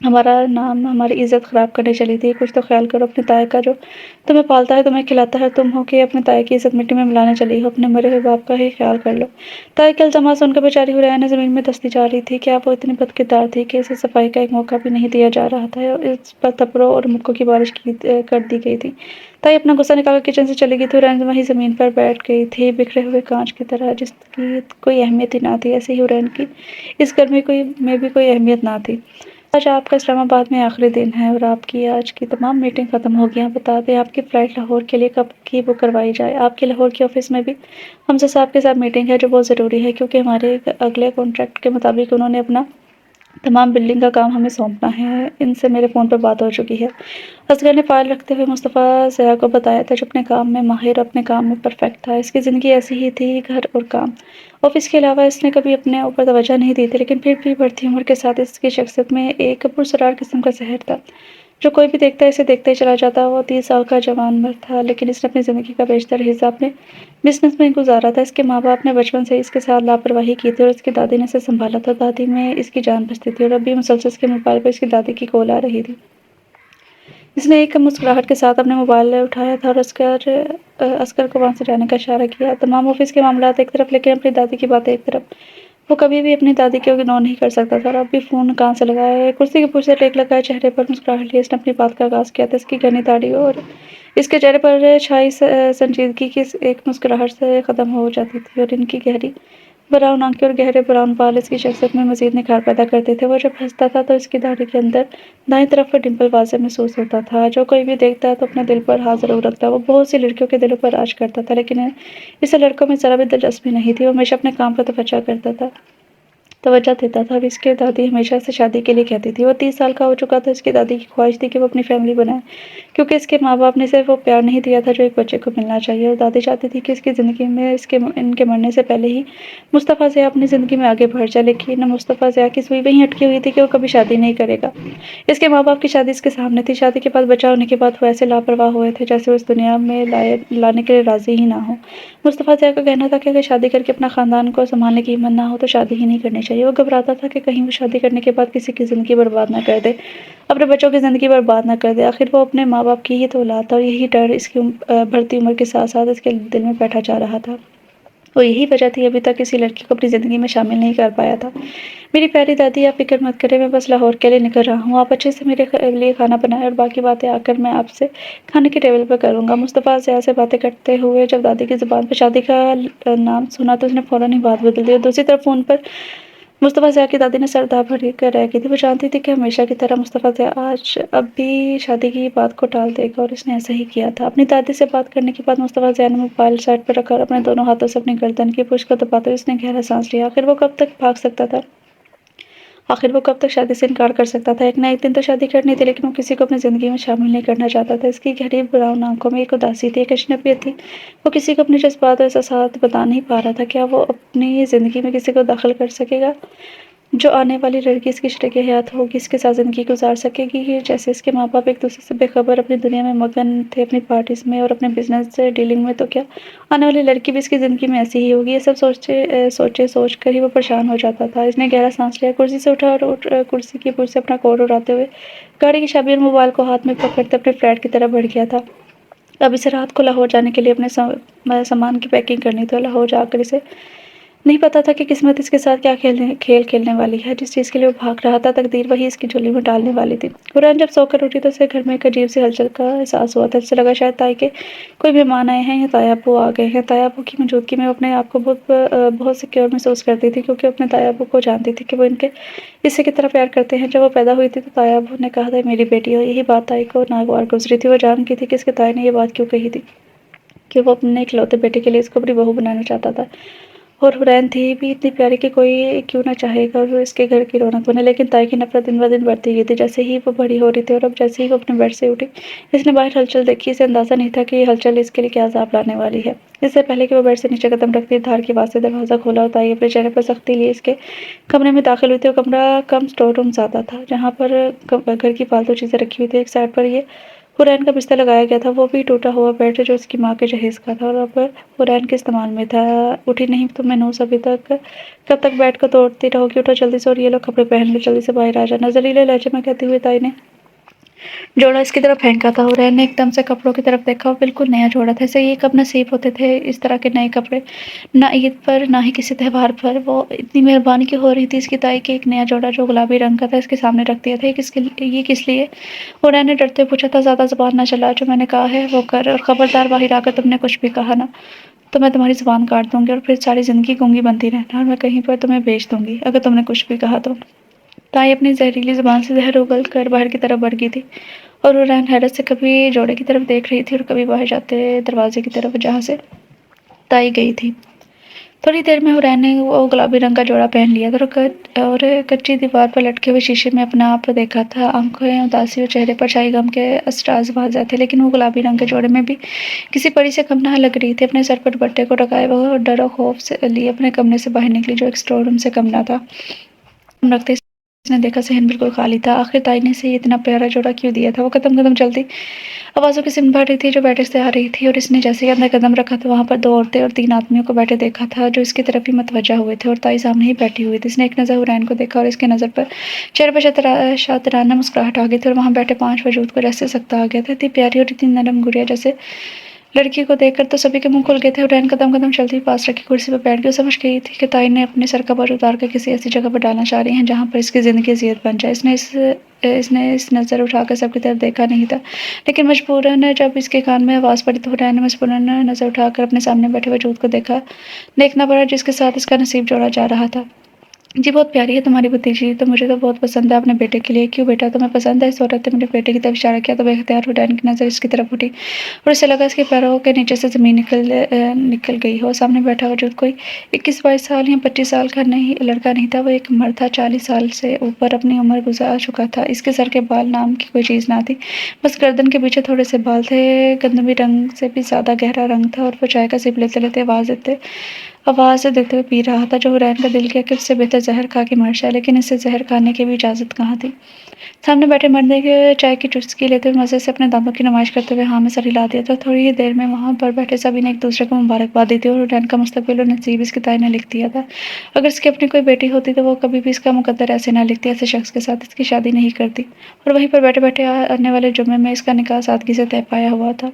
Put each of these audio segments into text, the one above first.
ہمارا نام، ہماری عزت خراب کرنے چلی تھی۔ کچھ تو خیال کرو اپنے تائے کا، جو تمہیں پالتا ہے، تمہیں کھلاتا ہے، تم ہو کہ اپنے تائے کی عزت مٹی میں ملانے چلی ہو۔ اپنے مرے ہوئے باپ کا ہی خیال کر لو۔ تائے کے الزامات سن کر بیچاری حورین زمین میں دستی جا رہی تھی۔ کیا وہ اتنی بد کردار تھی کہ اسے صفائی کا ایک موقع بھی نہیں دیا جا رہا تھا اور اس پر تھپڑوں اور مکوں کی بارش کر دی گئی تھی۔ تائی اپنا غصہ نکال کر کچن سے چلی گئی تھی۔ حورین وہیں زمین پر بیٹھ گئی تھی، بکھرے ہوئے کانچ کی طرح، جس کی کوئی اہمیت ہی نہ تھی۔ ایسے ہی حورین کی اس گھر میں بھی کوئی اہمیت نہ تھی۔ آج آپ کا اسلام آباد میں آخری دن ہے اور آپ کی آج کی تمام میٹنگ ختم ہو گئی ہیں۔ بتا دیں آپ کی فلائٹ لاہور کے لیے کب کی بک کروائی جائے؟ آپ کے لاہور کے آفس میں بھی حمزہ صاحب کے ساتھ میٹنگ ہے، جو بہت ضروری ہے کیونکہ ہمارے اگلے کانٹریکٹ کے مطابق انہوں نے اپنا تمام بلڈنگ کا کام ہمیں سونپنا ہے۔ ان سے میرے فون پر بات ہو چکی ہے۔ اصغر نے فائل رکھتے ہوئے مصطفیٰ ضیاء کو بتایا تھا، جو اپنے کام میں ماہر اور اپنے کام میں پرفیکٹ تھا۔ اس کی زندگی ایسی ہی تھی، گھر اور کام۔ آفس کے علاوہ اس نے کبھی اپنے اوپر توجہ نہیں دی تھی، لیکن پھر بھی بڑھتی عمر کے ساتھ اس کی شخصیت میں ایک پرسرار قسم کا زہر تھا، جو کوئی بھی دیکھتا اسے دیکھتا ہی چلا جاتا۔ وہ 30 سال کا جوان مرد تھا، لیکن اس نے اپنی زندگی کا بیشتر حصہ اپنے بزنس میں گزارا تھا۔ اس کے ماں باپ نے بچپن سے اس کے ساتھ لاپرواہی کی تھی اور اس کی دادی نے اسے سنبھالا تھا۔ دادی میں اس کی جان بستی تھی اور اب بھی مسلسل اس کے موبائل پر اس کی دادی کی کال آ رہی تھی۔ اس نے ایک مسکراہٹ کے ساتھ اپنے موبائل اٹھایا تھا اور اصغر کو وہاں سے جانے کا اشارہ کیا۔ تمام آفس کے معاملات ایک طرف، لیکن اپنی دادی کی باتیں ایک طرف۔ وہ کبھی بھی اپنی دادی کو اگنور نہیں کر سکتا تھا اور اب بھی فون کان سے لگائے کرسی کے پشت سے ٹیک لگائے چہرے پر مسکراہٹ لیے اس نے اپنی بات کا آغاز کیا تھا۔ اس کی گھنی داڑھی اور اس کے چہرے پر چھائی سنجیدگی کی ایک مسکراہٹ سے ختم ہو جاتی تھی اور ان کی گہری براؤن آنکھیں اور گہرے براؤن بال اس کی شخصیت میں مزید نکھار پیدا کرتے تھے۔ وہ جب ہنستا تھا تو اس کی داڑھی کے اندر دائیں طرف ڈمپل واضح محسوس ہوتا تھا، جو کوئی بھی دیکھتا تو اپنے دل پر ہاتھ ضرور رکھتا۔ وہ بہت سی لڑکیوں کے دلوں پر راج کرتا تھا، لیکن اسے لڑکوں میں ذرا بھی دلچسپی نہیں تھی۔ وہ ہمیشہ اپنے کام پر توجہ دیتا تھا اور اس کی دادی ہمیشہ اسے شادی کے لیے کہتی تھی۔ وہ 30 سال کا ہو چکا تھا۔ اس کی دادی کی خواہش تھی کہ وہ اپنی فیملی بنائے، کیونکہ اس کے ماں باپ نے اسے وہ پیار نہیں دیا تھا جو ایک بچے کو ملنا چاہیے، اور دادی چاہتی تھی کہ اس کی زندگی میں ان کے مرنے سے پہلے ہی مصطفیٰ ضیاء اپنی زندگی میں آگے بڑھ جائے۔ لیکن مصطفیٰ ضیاء کی سوئی وہیں اٹکی ہوئی تھی کہ وہ کبھی شادی نہیں کرے گا۔ اس کے ماں باپ کی شادی اس کے سامنے تھی۔ شادی کے بعد بچہ ہونے کے بعد وہ ایسے لاپرواہ ہوئے تھے جیسے وہ اس دنیا میں لانے کے لیے راضی ہی نہ ہو۔ مصطفیٰ ضیاء کا کہنا تھا کہ اگر شادی کر کے اپنا خاندان کو سنبھالنے کی ہمت نہ ہو تو شادی ہی نہیں کرنی چاہیے۔ وہ گھبراتا تھا کہ کہیں وہ شادی کرنے کے بعد کسی کی زندگی برباد نہ کر دے، اپنے بچوں کی زندگی برباد نہ کر دے۔ آخر وہ اپنے ماں باپ کی ہی تو اولاد تھا اور یہی ڈر اس کی بڑھتی عمر کے ساتھ ساتھ اس کے دل میں بیٹھا جا رہا تھا۔ اور یہی وجہ تھی ابھی تک کسی لڑکی کو اپنی زندگی میں شامل نہیں کر پایا تھا۔ میری پیاری دادی، آپ فکر مت کریں، میں بس لاہور کے لیے نکل رہا ہوں۔ آپ اچھے سے میرے لیے کھانا بنائیں اور باقی باتیں آ کر میں آپ سے کھانے کی ٹیبل پر کروں گا۔ مصطفیٰ ضیاء سے باتیں کرتے ہوئے جب دادی کی زبان پر شادی کا نام سنا تو اس نے فوراً ہی بات بدل دی، اور دوسری طرف فون پر مصطفیٰ ضیاء کی دادی نے سر دبا کر رہ گئی تھی۔ وہ جانتی تھی کہ ہمیشہ کی طرح مصطفیٰ ضیاء آج اب بھی شادی کی بات کو ٹال دے گا، اور اس نے ایسا ہی کیا تھا۔ اپنی دادی سے بات کرنے کے بعد مصطفیٰ ضیاء نے موبائل سائڈ پر رکھا اور اپنے دونوں ہاتھوں سے اپنی گردن کی پشت کو دباتے ہوئے اس نے گہرا سانس لیا۔ آخر وہ کب تک بھاگ سکتا تھا؟ آخر وہ کب تک شادی سے انکار کر سکتا تھا؟ ایک نہ ایک دن تو شادی کرنی تھی، لیکن وہ کسی کو اپنی زندگی میں شامل نہیں کرنا چاہتا تھا۔ اس کی گہری براؤن آنکھوں میں ایک اداسی تھی، ایک اجنبیت تھی۔ وہ کسی کو اپنے جذبات اور احساسات بتا نہیں پا رہا تھا۔ کیا وہ اپنی زندگی میں کسی کو دخل کر سکے گا؟ جو آنے والی لڑکی اس کی شریک حیات ہوگی، اس کے ساتھ زندگی گزار سکے گی جیسے اس کے ماں باپ ایک دوسرے سے بے خبر اپنی دنیا میں مگن تھے، اپنی پارٹیز میں اور اپنے بزنس ڈیلنگ میں؟ تو کیا آنے والی لڑکی بھی اس کی زندگی میں ایسی ہی ہوگی؟ یہ سب سوچ کر ہی وہ پریشان ہو جاتا تھا۔ اس نے گہرا سانس لیا، کرسی سے اٹھا اور کرسی کی پشت سے اپنا کوٹ اڑاتے ہوئے گاڑی کی چابی اور موبائل کو ہاتھ میں پکڑتے اپنے فلیٹ کی طرف بڑھ گیا تھا۔ اب اسے رات کو لاہور جانے کے لیے اپنے سامان کی پیکنگ کرنی تھی، اور لاہور جا کر اسے نہیں پتا تھا کہ قسمت اس کے ساتھ کیا کھیل کھیلنے والی ہے۔ جس چیز کے لیے وہ بھاگ رہا تھا، تقدیر وہی اس کی جھولی میں ڈالنے والی تھی۔ حورین جب سو کر اٹھی تو اسے گھر میں ایک عجیب سی ہلچل کا احساس ہوا تھا۔ اسے لگا شاید تائی کے کوئی مہمان آئے ہیں یا تائی ابو آ گئے ہیں۔ تائی ابو کی موجودگی میں وہ اپنے آپ کو بہت سیکیور محسوس کرتی تھی، کیونکہ وہ اپنے تائی ابو کو جانتی تھی کہ وہ ان کے حصے کی طرح پیار کرتے ہیں۔ جب وہ پیدا ہوئی تھی تو تائی ابو نے کہا تھا، میری بیٹی ہو۔ یہی بات تائی کو ناگوار گزری تھی۔ وہ جانتی تھی کہ اس کے تائی نے یہ بات کیوں کہی تھی، کہ وہ اپنے اکلوتے بیٹے کے لیے اس کو اپنی بہو بنانا چاہتا تھا، اور حورین تھی بھی اتنی پیاری کہ کوئی کیوں نہ چاہے گا وہ اس کے گھر کی رونق بنے۔ لیکن تائی کی نفرت دن بدن بڑھتی گئی تھی جیسے ہی وہ بڑی ہو رہی تھی، اور اب جیسے ہی وہ اپنے بیڈ سے اٹھی اس نے باہر ہلچل دیکھی۔ اسے اندازہ نہیں تھا کہ یہ ہلچل اس کے لیے کیا عذاب لانے والی ہے۔ اس سے پہلے کہ وہ بیڈ سے نیچے قدم رکھتی، دھار کی آواز سے دروازہ کھولا اور تائی اپنے چہرے پر سختی لیے اس کے کمرے میں داخل ہوئی تھی۔ وہ کمرہ کم اسٹور روم زیادہ تھا، جہاں پر گھر کی پالتو چیزیں رکھی ہوئی تھی۔ ایک سائڈ پر یہ حرین کا بستر لگایا گیا تھا وہ بھی ٹوٹا ہوا بیڈ جو اس کی ماں کے جہیز کا تھا اور اب حرین کے استعمال میں تھا۔ اٹھی نہیں تم منوس ابھی تک، کب تک بیڈ کو توڑتی رہو گی؟ اٹھو جلدی سے اور یہ لو کپڑے پہن لو، جلدی سے باہر آ جا، نظریلے لہجے میں کہتی ہوئی تائی نے جوڑا اس کی طرف پھینکا تھا۔ حرین نے ایک دم سے کپڑوں کی طرف دیکھا، وہ بالکل نیا جوڑا تھا، اسے یہ کب نصیب ہوتے تھے اس طرح کے نئے کپڑے؟ نہ عید پر نہ ہی کسی تہوار پر۔ وہ اتنی مہربانی کیوں ہو رہی تھی اس کی تائی کہ ایک نیا جوڑا جو گلابی رنگ کا تھا اس کے سامنے رکھ دیا تھا؟ یہ کس لیے؟ حرین نے ڈرتے پوچھا تھا۔ زیادہ زبان نہ چلا، جو میں نے کہا ہے وہ کر، اور خبردار باہر آ کر تم نے کچھ بھی کہا نا تو میں تمہاری زبان کاٹ دوں گی اور پھر ساری زندگی گونگی بنتی رہنا، اور میں کہیں پر تمہیں بیچ دوں گی اگر تم نے کچھ بھی کہا تو۔ تائی اپنی زہریلی زبان سے زہر اگل کر باہر کی طرف بڑھ گئی تھی اور حرین حیرت سے کبھی جوڑے کی طرف دیکھ رہی تھی اور کبھی باہر جاتے دروازے کی طرف جہاں سے تائی گئی تھی۔ تھوڑی دیر میں حرین نے وہ گلابی رنگ کا جوڑا پہن لیا تھا اور کچی دیوار پر لٹکے ہوئے شیشے میں اپنا آپ دیکھا تھا۔ آنکھیں اداسی اور چہرے پر چھائی غم کے اسراز واضح تھے، لیکن وہ گلابی رنگ کے جوڑے میں بھی کسی پری سے کم نہ لگ رہی تھی۔ اپنے سر پر دوپٹے کو ٹکائے وہ ڈر و خوف سے لیے اپنے کمرے سے باہر نکلی جو ایک اسٹور روم سے کم نہ تھا۔ قدم رکھتے اس نے دیکھا صحن بالکل خالی تھا۔ آخر تائی نے اسے اتنا پیارا جوڑا کیوں دیا تھا؟ وہ قدم چلتی آوازوں کی سمت بڑھ رہی تھی جو بیٹھک سے آ رہی تھی، اور اس نے جیسے ہی اندر قدم رکھا تو وہاں پر 2 عورتیں اور 3 آدمیوں کو بیٹھے دیکھا تھا جو اس کی طرف ہی متوجہ ہوئے تھے، اور تائی سامنے ہی بیٹھی ہوئی تھی۔ اس نے ایک نظر حرین کو دیکھا اور اس کی نظر پر چہرے پر شاطرانہ مسکراہٹ آ گئی تھی اور وہاں بیٹھے 5 وجود کو جیسے سکتہ آ گیا تھا۔ اتنی پیاری اور اتنی نرم گڑیا جیسے لڑکی کو دیکھ کر تو سبھی کے منہ کھل گئے تھے۔ حرین قدم چلتی پاس رکھی کرسی پر بیٹھ گئی۔ وہ سمجھ گئی تھی کہ تائی نے اپنے سر کا بوجھ اتار کر کسی ایسی جگہ پر ڈالنا چاہ رہی ہیں جہاں پر اس کی زندگی اذیت بن جائے۔ اس نے نظر اٹھا کر سب کی طرف دیکھا نہیں تھا، لیکن مجبوراً جب اس کے کان میں آواز پڑی تو حرین نے مجبوراً نظر اٹھا کر اپنے سامنے بیٹھے وجود کو دیکھنا پڑا جس کے ساتھ اس کا نصیب جوڑا جا رہا تھا۔ جی بہت پیاری ہے تمہاری بھتیجی، تو مجھے تو بہت پسند ہے اپنے بیٹے کے لیے۔ کیوں بیٹا تمہیں پسند ہے؟ اس عورت نے میرے بیٹے کی طرف اشارہ کیا تو بے اختیار حرین کی نظر اس کی طرف اٹھی اور اسے لگا اس کے پیروں کے نیچے سے زمین نکل گئی ہو۔ سامنے بیٹھا وجود کوئی 21-22 سال یا 25 سال کا لڑکا نہیں تھا، وہ ایک مرد تھا۔ 40 سال سے اوپر اپنی عمر گزار چکا تھا۔ اس کے سر کے بال نام کی کوئی چیز نہ تھی، بس گردن کے پیچھے تھوڑے سے بال تھے۔ گندمی رنگ سے بھی زیادہ گہرا رنگ تھا اور وہ چائے کا سپ لیتے لیتے آواز دیتے ہوئے پی رہا تھا جو حرین کا دل کیا کہ اس سے بہتر زہر کھا کے مر جائے، لیکن اسے زہر کھانے کی بھی اجازت کہاں تھی۔ سامنے بیٹھے مرد نے چائے کی چسکی لیتے ہوئے مزے سے اپنے دانتوں کی نمائش کرتے ہوئے ہاں میں سر ہلا دیا تھا۔ تھوڑی ہی دیر میں وہاں پر بیٹھے سبھی نے ایک دوسرے کو مبارکباد دی تھی اور حرین کا مستقبل اور نصیب اس کی تائی نے لکھ دیا تھا۔ اگر اس کی اپنی کوئی بیٹی ہوتی تو وہ کبھی بھی اس کا مقدر ایسے نہ لکھتی، ایسے شخص کے ساتھ اس کی شادی نہیں کرتی، اور وہیں پر بیٹھے آنے والے جمعے میں اس کا نکاح سادگی سے طے پایا ہوا تھا۔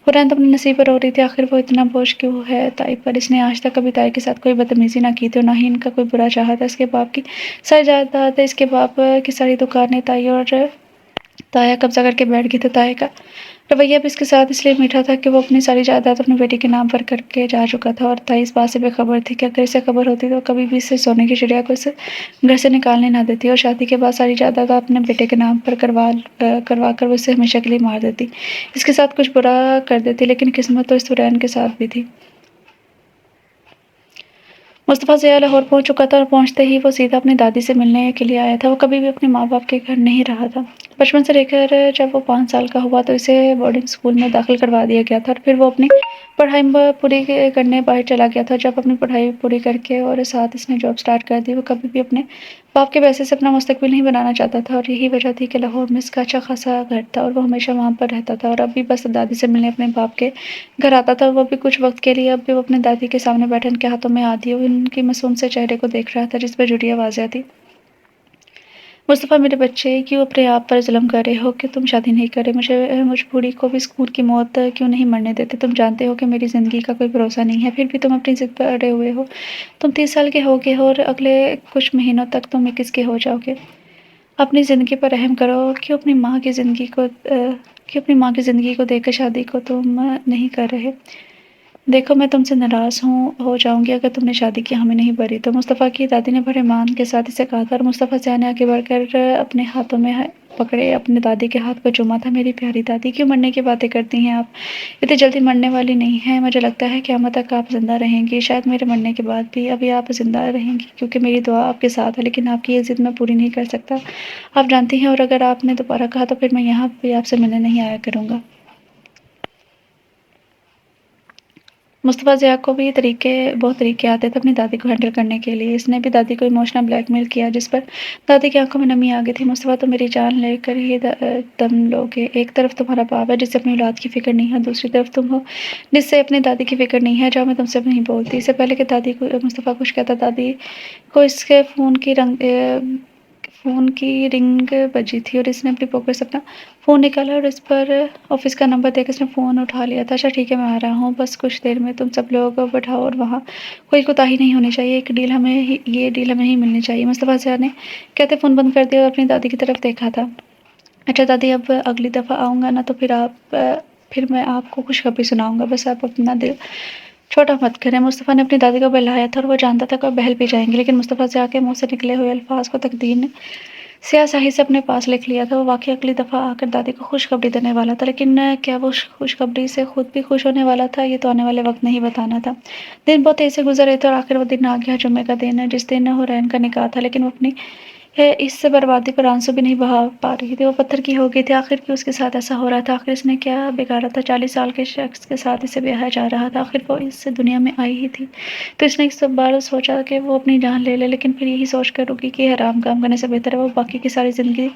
حرین تو اپنے نصیب پر رو رہی تھی، آخر وہ اتنا بوجھ کیوں ہے تائی پر؟ اس نے آج تک کبھی تائی کے ساتھ کوئی بدتمیزی نہ کی تھی اور نہ ہی ان کا کوئی برا چاہا تھا۔ اس کے باپ کی ساری جائیداد، اس کے باپ کی ساری دکانیں تائی اور تایا قبضہ کر کے بیٹھ گئے تھے۔ تائی کا رویہ بھی اس کے ساتھ اس لیے میٹھا تھا کہ وہ اپنی ساری جائیداد اپنی بیٹی کے نام پر کر کے جا چکا تھا، اور تائی اس بات سے بے خبر تھی کہ اگر اسے خبر ہوتی تو کبھی بھی اسے سونے کی چڑیا کو اس گھر سے نکالنے نہ دیتی اور شادی کے بعد ساری جائیداد اپنے بیٹے کے نام پر کروا کر وہ اسے ہمیشہ کے لیے مار دیتی، اس کے ساتھ کچھ برا کر دیتی۔ لیکن قسمت تو اس حرین کے ساتھ بھی تھی۔ مصطفیٰ ضیاء لاہور پہنچ چکا تھا اور پہنچتے ہی وہ سیدھا اپنی دادی سے ملنے کے لیے آیا تھا۔ وہ کبھی بھی اپنے ماں باپ کے گھر نہیں رہا تھا۔ بچپن سے لے کر جب وہ 5 سال کا ہوا تو اسے بورڈنگ اسکول میں داخل کروا دیا گیا تھا اور پھر وہ اپنی پڑھائی پوری کرنے باہر چلا گیا تھا۔ جب اپنی پڑھائی پوری کر کے اور ساتھ اس نے جاب سٹارٹ کر دی، وہ کبھی بھی اپنے باپ کے پیسے سے اپنا مستقبل نہیں بنانا چاہتا تھا، اور یہی وجہ تھی کہ لاہور میں اس کا اچھا خاصا گھر تھا اور وہ ہمیشہ وہاں پر رہتا تھا، اور اب بھی بس دادی سے ملنے اپنے باپ کے گھر آتا تھا، وہ بھی کچھ وقت کے لیے۔ اب بھی وہ اپنی دادی کے سامنے بیٹھے ان کے ہاتھوں میں ہاتھ دیے ان کی معصوم سے چہرے کو دیکھ رہا تھا جس پر جھریاں واضح تھی۔ مصطفیٰ میرے بچے کیوں اپنے آپ پر ظلم کر رہے ہو کہ تم شادی نہیں کر رہے؟ مجھ بوڑھی کو بھی خون کی موت کیوں نہیں مرنے دیتے؟ تم جانتے ہو کہ میری زندگی کا کوئی بھروسہ نہیں ہے، پھر بھی تم اپنی ضد پر اڑے ہوئے ہو۔ تم 30 سال کے ہو گے اور اگلے کچھ مہینوں تک تم 21 کے ہو جاؤ گے۔ اپنی زندگی پر رحم کرو۔ کیوں اپنی ماں کی زندگی کو دیکھ کر شادی کو تم نہیں کر رہے؟ دیکھو میں تم سے ناراض ہو جاؤں گی اگر تم نے شادی کی حامی نہیں بھری تو، مصطفیٰ کی دادی نے بڑے مان کے ساتھ اسے کہا تھا، اور مصطفیٰ ضیاء نے آگے بڑھ کر اپنے ہاتھوں میں پکڑے اپنے دادی کے ہاتھ کو چوما تھا۔ میری پیاری دادی کیوں مرنے کی باتیں کرتی ہیں آپ؟ اتنی جلدی مرنے والی نہیں ہیں، مجھے لگتا ہے قیامت تک آپ زندہ رہیں گی، شاید میرے مرنے کے بعد بھی ابھی آپ زندہ رہیں گی کیونکہ میری دعا آپ کے ساتھ ہے، لیکن آپ کی یہ ضد میں پوری نہیں کر سکتا، آپ جانتی ہیں، اور اگر آپ نے دوبارہ کہا تو پھر میں یہاں بھی آپ سے ملنے نہیں آیا کروں گا۔ مصطفیٰ ضیاء کو بھی بہت طریقے آتے تھے اپنی دادی کو ہینڈل کرنے کے لیے۔ اس نے بھی دادی کو ایموشنل بلیک میل کیا، جس پر دادی کی آنکھوں میں نمی آ گئی تھی۔ مصطفیٰ تم میری جان لے کر ہی دم لوگے۔ ایک طرف تمہارا باپ ہے جسے اپنی اولاد کی فکر نہیں ہے، دوسری طرف تم ہو جس سے اپنی دادی کی فکر نہیں ہے۔ جاؤ، میں تم سے نہیں بولتی۔ اس سے پہلے کہ دادی کو مصطفیٰ کچھ کہتا، دادی کو اس کے فون کی رنگ بجی تھی اور اس نے اپنی پاکٹ سے اپنا فون نکالا اور اس پر آفس کا نمبر دیکھ اس نے فون اٹھا لیا تھا۔ اچھا ٹھیک ہے، میں آ رہا ہوں، بس کچھ دیر میں تم سب لوگ بٹھاؤ اور وہاں کوئی کوتاہی نہیں ہونی چاہیے۔ یہ ڈیل ہمیں ہی ملنی چاہیے۔ مصطفیٰ ضیاء نے کہتے فون بند کر دیا اور اپنی دادی کی طرف دیکھا تھا۔ اچھا دادی، اب اگلی دفعہ آؤں گا نا تو پھر میں آپ کو خوشخبری سناؤں گا، بس آپ اپنا دل چھوٹا مت کریں۔ مصطفیٰ نے اپنی دادی کو بہلایا تھا اور وہ جانتا تھا کہ وہ بہل بھی جائیں گے، لیکن مصطفیٰ ضیاء کے منہ سے نکلے ہوئے الفاظ کو تقدیر نے سیاہ سیاہی سے اپنے پاس لکھ لیا تھا۔ وہ واقعی اگلی دفعہ آ کر دادی کو خوشخبری دینے والا تھا، لیکن کیا وہ خوشخبری سے خود بھی خوش ہونے والا تھا، یہ تو آنے والے وقت نہیں بتانا تھا۔ دن بہت تیزی سے گزر رہے تھے اور آخر وہ دن آ گیا، جمعے کا دن، جس دن حورین کا نکاح تھا، لیکن وہ اپنی اس بربادی پر آنسو بھی نہیں بہا پا رہی تھی۔ وہ پتھر کی ہو گئی تھی، آخر کیوں اس کے ساتھ ایسا ہو رہا تھا؟ آخر اس نے کیا بگاڑا تھا؟ 40 سال کے شخص کے ساتھ اسے بیاہا جا رہا تھا، آخر وہ اس دنیا میں آئی ہی تھی تو اس نے اس بار سوچا کہ وہ اپنی جان لے لے، لیکن پھر یہی سوچ کر رکی کہ حرام کام کرنے سے بہتر ہے وہ باقی کی ساری زندگی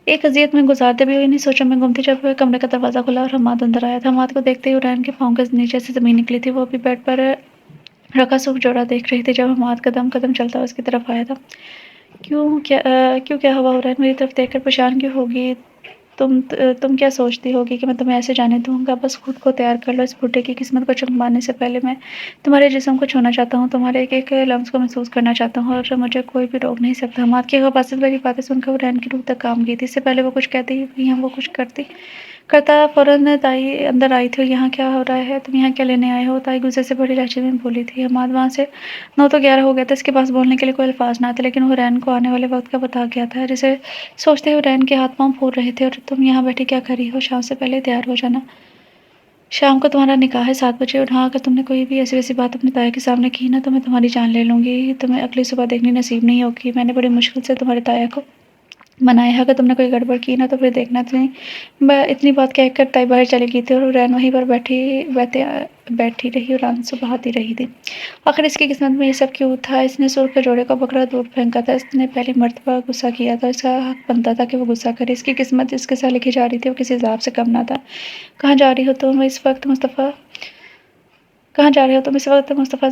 ایک اذیت میں گزار دے۔ بھی انہیں سوچوں میں گم تھی جب کمرے کا دروازہ کھلا اور حماد اندر آیا تھا۔ حماد کو دیکھتے ہی حورین کے پاؤں کے نیچے سے زمین نکلی تھی۔ وہ ابھی بیڈ پر رکھا سرخ جوڑا دیکھ رہی تھی جب حماد قدم قدم چلتا ہوا اس کی طرف آیا تھا۔ کیا ہوا حورین؟ میری طرف دیکھ کر پریشان کیوں ہوگی تم کیا سوچتی ہوگی کہ میں تمہیں ایسے جانے دوں گا؟ بس خود کو تیار کر لو، اس بڈھے کی قسمت کو چنک مارنے سے پہلے میں تمہارے جسم کو چھونا چاہتا ہوں، تمہارے ایک ایک لمس کو محسوس کرنا چاہتا ہوں اور مجھے کوئی بھی روک نہیں سکتا۔ حماد کی غباست بھری باتیں سن کر حورین کی روح تک کانپ گئی تھی۔ اس سے پہلے وہ کچھ کہتی یا وہ کچھ کرتا فوراً تائی اندر آئی تھی۔ یہاں کیا ہو رہا ہے؟ تم یہاں کیا لینے آئے ہو؟ تائی غصے سے بڑی لہجے میں بولی تھی۔ حماد وہاں سے 9 تو 11 ہو گیا تھا، اس کے پاس بولنے کے لیے کوئی الفاظ نہ تھے، لیکن حورین کو آنے والے وقت کا بتا گیا تھا جسے سوچتے حورین کے ہاتھ پاؤں پھول رہے تھے۔ اور تم یہاں بیٹھی کیا کر رہی ہو؟ شام سے پہلے تیار ہو جانا، شام کو تمہارا نکاح ہے 7 بجے، اور ہاں اگر تم نے کوئی بھی ایسی ویسی بات اپنی تایا کے سامنے کی نا تو میں تمہاری جان لے لوں گی، تمہیں اگلی صبح دیکھنی نصیب نہیں ہوگی۔ میں نے بڑی مشکل سے تمہاری تایا کو منایا ہے، اگر تم نے کوئی گڑبڑ کی نا تو پھر دیکھنا۔ اتنی بات کہہ کر تائی باہر چلی گئی تھی اور حورین وہیں پر بیٹھی رہی اور آنسو بہاتی رہی تھی۔ آخر اس کی قسمت میں یہ سب کیوں تھا؟ اس نے سرخ جوڑے کو بکرا دور پھینکا تھا، اس نے پہلی مرتبہ غصہ کیا تھا، اس کا حق بنتا تھا کہ وہ غصہ کرے۔ اس کی قسمت جس کے ساتھ لکھی جا رہی تھی وہ کسی عذاب سے کم نہ تھا۔ کہاں جا رہی ہو تم اس وقت؟ مصطفیٰ